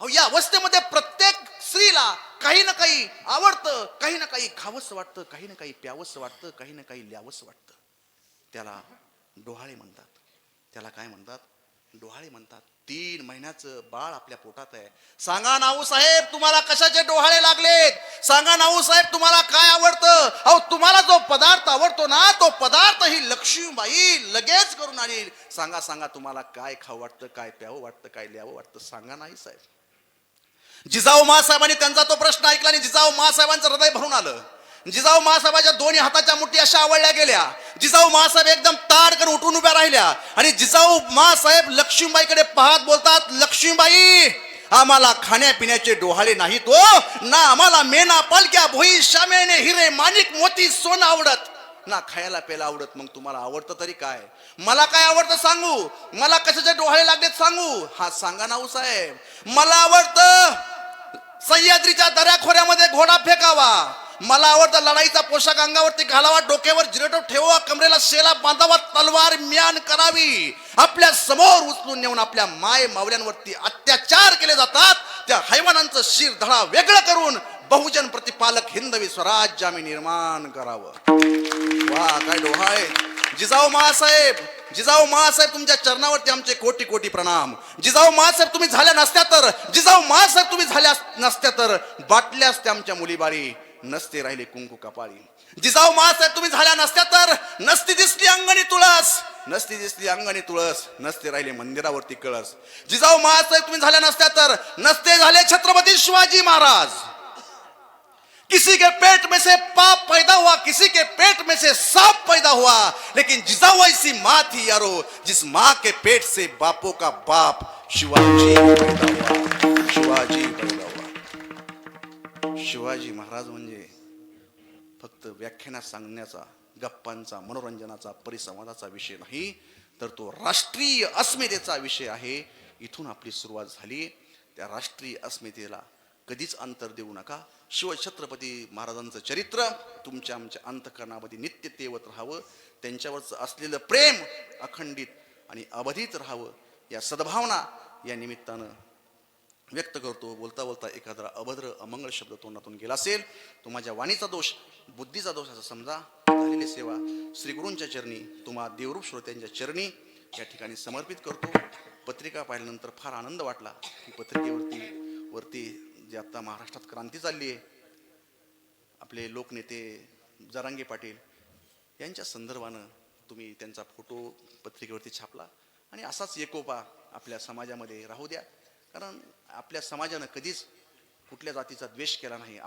अहो या अवस्थेमध्ये प्रत्येक स्त्रीला काही ना काही आवडतं, काही ना काही खावंसं वाटतं, काही ना काही प्यावंसं वाटतं, काही ना काही ल्यावंसं वाटतं. त्याला डोहाळे म्हणतात. त्याला काय म्हणतात? डोहाळे म्हणतात. 3 महिन्याचं बाळ आपल्या पोटात आहे. सांगा नाऊ साहेब, तुम्हाला कशाचे डोहाळे लागलेत? सांगा नाऊ साहेब, तुम्हाला काय आवडतं? अहो तुम्हाला जो पदार्थ आवडतो ना, तो पदार्थ ही लक्ष्मीबाई लगेच करून आणील. सांगा सांगा, तुम्हाला काय खाऊ वाटतं, काय प्यावं वाटतं, काय ल्यावं वाटतं? सांगा नाही साहेब. जिजाऊ मासाहेबांनी त्यांचा तो प्रश्न ऐकला आणि जिजाऊ मासाहेबांचं हृदय भरून आलं. जिजाऊ मासाहेबाच्या दोन्ही हाताच्या मुठी अशा आवळल्या गेल्या. जिजाऊ मासाहेब एकदम ताड करून उठून उभ्या राहिल्या आणि जिजाऊ मासाहेब लक्ष्मीबाईकडे पाहत बोलतात, लक्ष्मीबाई आम्हाला खाण्यापिण्याचे डोहाळे नाही तो ना, आम्हाला मेना पालक्या भोई शामेने हिरे माणिक मोती सोनं आवडत ना, खायला प्यायला आवडत. मग तुम्हाला आवडतं तरी काय? मला काय आवडतं सांगू? मला कशाचे डोहाळे लागलेत सांगू? हा सांगा नाऊ साहेब. मला आवडतं सह्याद्रीच्या दऱ्याखोऱ्यामध्ये घोडा फेकावा. मला आवडतं लढाईचा पोशाख अंगावरती घालावा, डोक्यावर जिरेटो ठेवावा, कमरेला शेला बांधावा, तलवार म्यान करावी. आपल्या समोर उचलून नेऊन आपल्या माय मावल्यांवरती अत्याचार केले जातात, त्या हैवानांचं शिर धडा वेगळं करून बहुजन प्रतिपालक हिंदवी स्वराज्य आम्ही निर्माण करावं. वा काय डोहाळे. जिजाऊ मासाहेब, जिजाऊ मासाहेब तुमच्या चरणावरती आमचे कोटी कोटी प्रणाम. जिजाऊ मासाहेब तुम्ही झाल्या नसत्या तर, जिजाऊ मासाहेब तुम्ही झाल्या नसत्या तर बाटल्या असत्या आमच्या मुलीबाळी, नसते राहिले कुंकू कपाळी. जिजाऊ मासाहेब तुम्ही झाल्या नसत्या तर नसती दिसली अंगणी तुळस, नसती दिसली अंगणी तुळस, नसते राहिले मंदिरावरती कळस. जिजाऊ मासाहेब तुम्ही झाल्या नसत्या तर नसते झाले छत्रपती शिवाजी महाराज. किसी के पेट में से पाप पैदा हुआ, किसी के पेट में से सांप पैदा हुआ, लेकिन जिजाऊ ऐसी माँ थी यारो, जिस माँ के पेट से बापों का बाप शिवाजी पैदा हुआ. शिवाजी पैदा हुआ. शिवाजी महाराज म्हणजे फक्त व्याख्यानात सांगण्याचा, गप्पांचा, मनोरंजनाचा, परिसंवादाचा विषय नाही, तर तो राष्ट्रीय अस्मितेचा विषय आहे. इथून आपली सुरुवात झाली. त्या राष्ट्रीय अस्मितेला कधीच अंतर देऊ नका. शिवछत्रपती महाराजांचं चरित्र तुमच्या आमच्या अंतःकरणामध्ये नित्य तेवत राहावं. त्यांच्यावरचं असलेलं प्रेम अखंडित आणि अबाधित राहावं, या सद्भावना या निमित्तानं व्यक्त करतो. बोलता बोलता एखादा अभद्र अमंगळ शब्द तोंडातून गेला असेल, तो माझ्या वाणीचा दोष, बुद्धीचा दोष असं समजा. झालेली सेवा श्री गुरूंच्या चरणी, तुम्हा देवरूप श्रोत्यांच्या चरणी या ठिकाणी समर्पित करतो. पत्रिका पाहिल्यानंतर फार आनंद वाटला की पत्रिकेवरती जे आता महाराष्ट्रात क्रांती चालली आहे, आपले लोकनेते जरांगे पाटील यांच्या संदर्भानं तुम्ही त्यांचा फोटो पत्रिकेवरती छापला आणि असाच एकोपा आपल्या समाजामध्ये राहू द्या. कारण आपल्या समाजानं कधीच कुठल्या जातीचा द्वेष केला नाही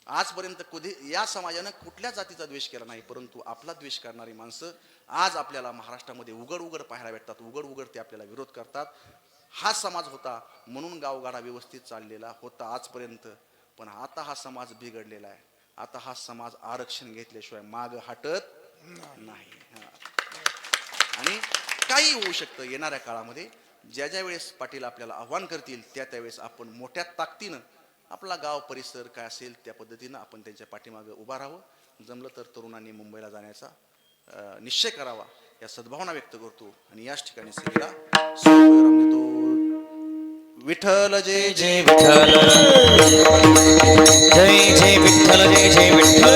आजपर्यंत कधी या समाजानं कुठल्या जातीचा द्वेष केला नाही. परंतु आपला द्वेष करणारी माणसं आज आपल्याला महाराष्ट्रामध्ये उघड पाहायला भेटतात. उघड ते आपल्याला विरोध करतात. हा समाज होता म्हणून गावगाडा व्यवस्थित चाललेला होता आजपर्यंत. पण आता हा समाज बिघडलेला आहे. आता हा समाज आरक्षण घेतल्याशिवाय माग हटत नाही. आणि काही होऊ शकतं येणाऱ्या काळामध्ये. ज्या वेळेस पाटील आपल्याला आव्हान करतील त्यावेळेस आपण मोठ्या ताकदीनं आपला गाव परिसर काय असेल त्या पद्धतीनं आपण त्यांच्या पाठीमागे उभा राहावं. जमलं तर तरुणांनी मुंबईला जाण्याचा निश्चय करावा, या सद्भावना व्यक्त करतो आणि याच ठिकाणी सेवेला विराम देतो. विठ्ठल जय जय विठ्ठल, जय जय विठ्ठल, जय जय विठ्ठल.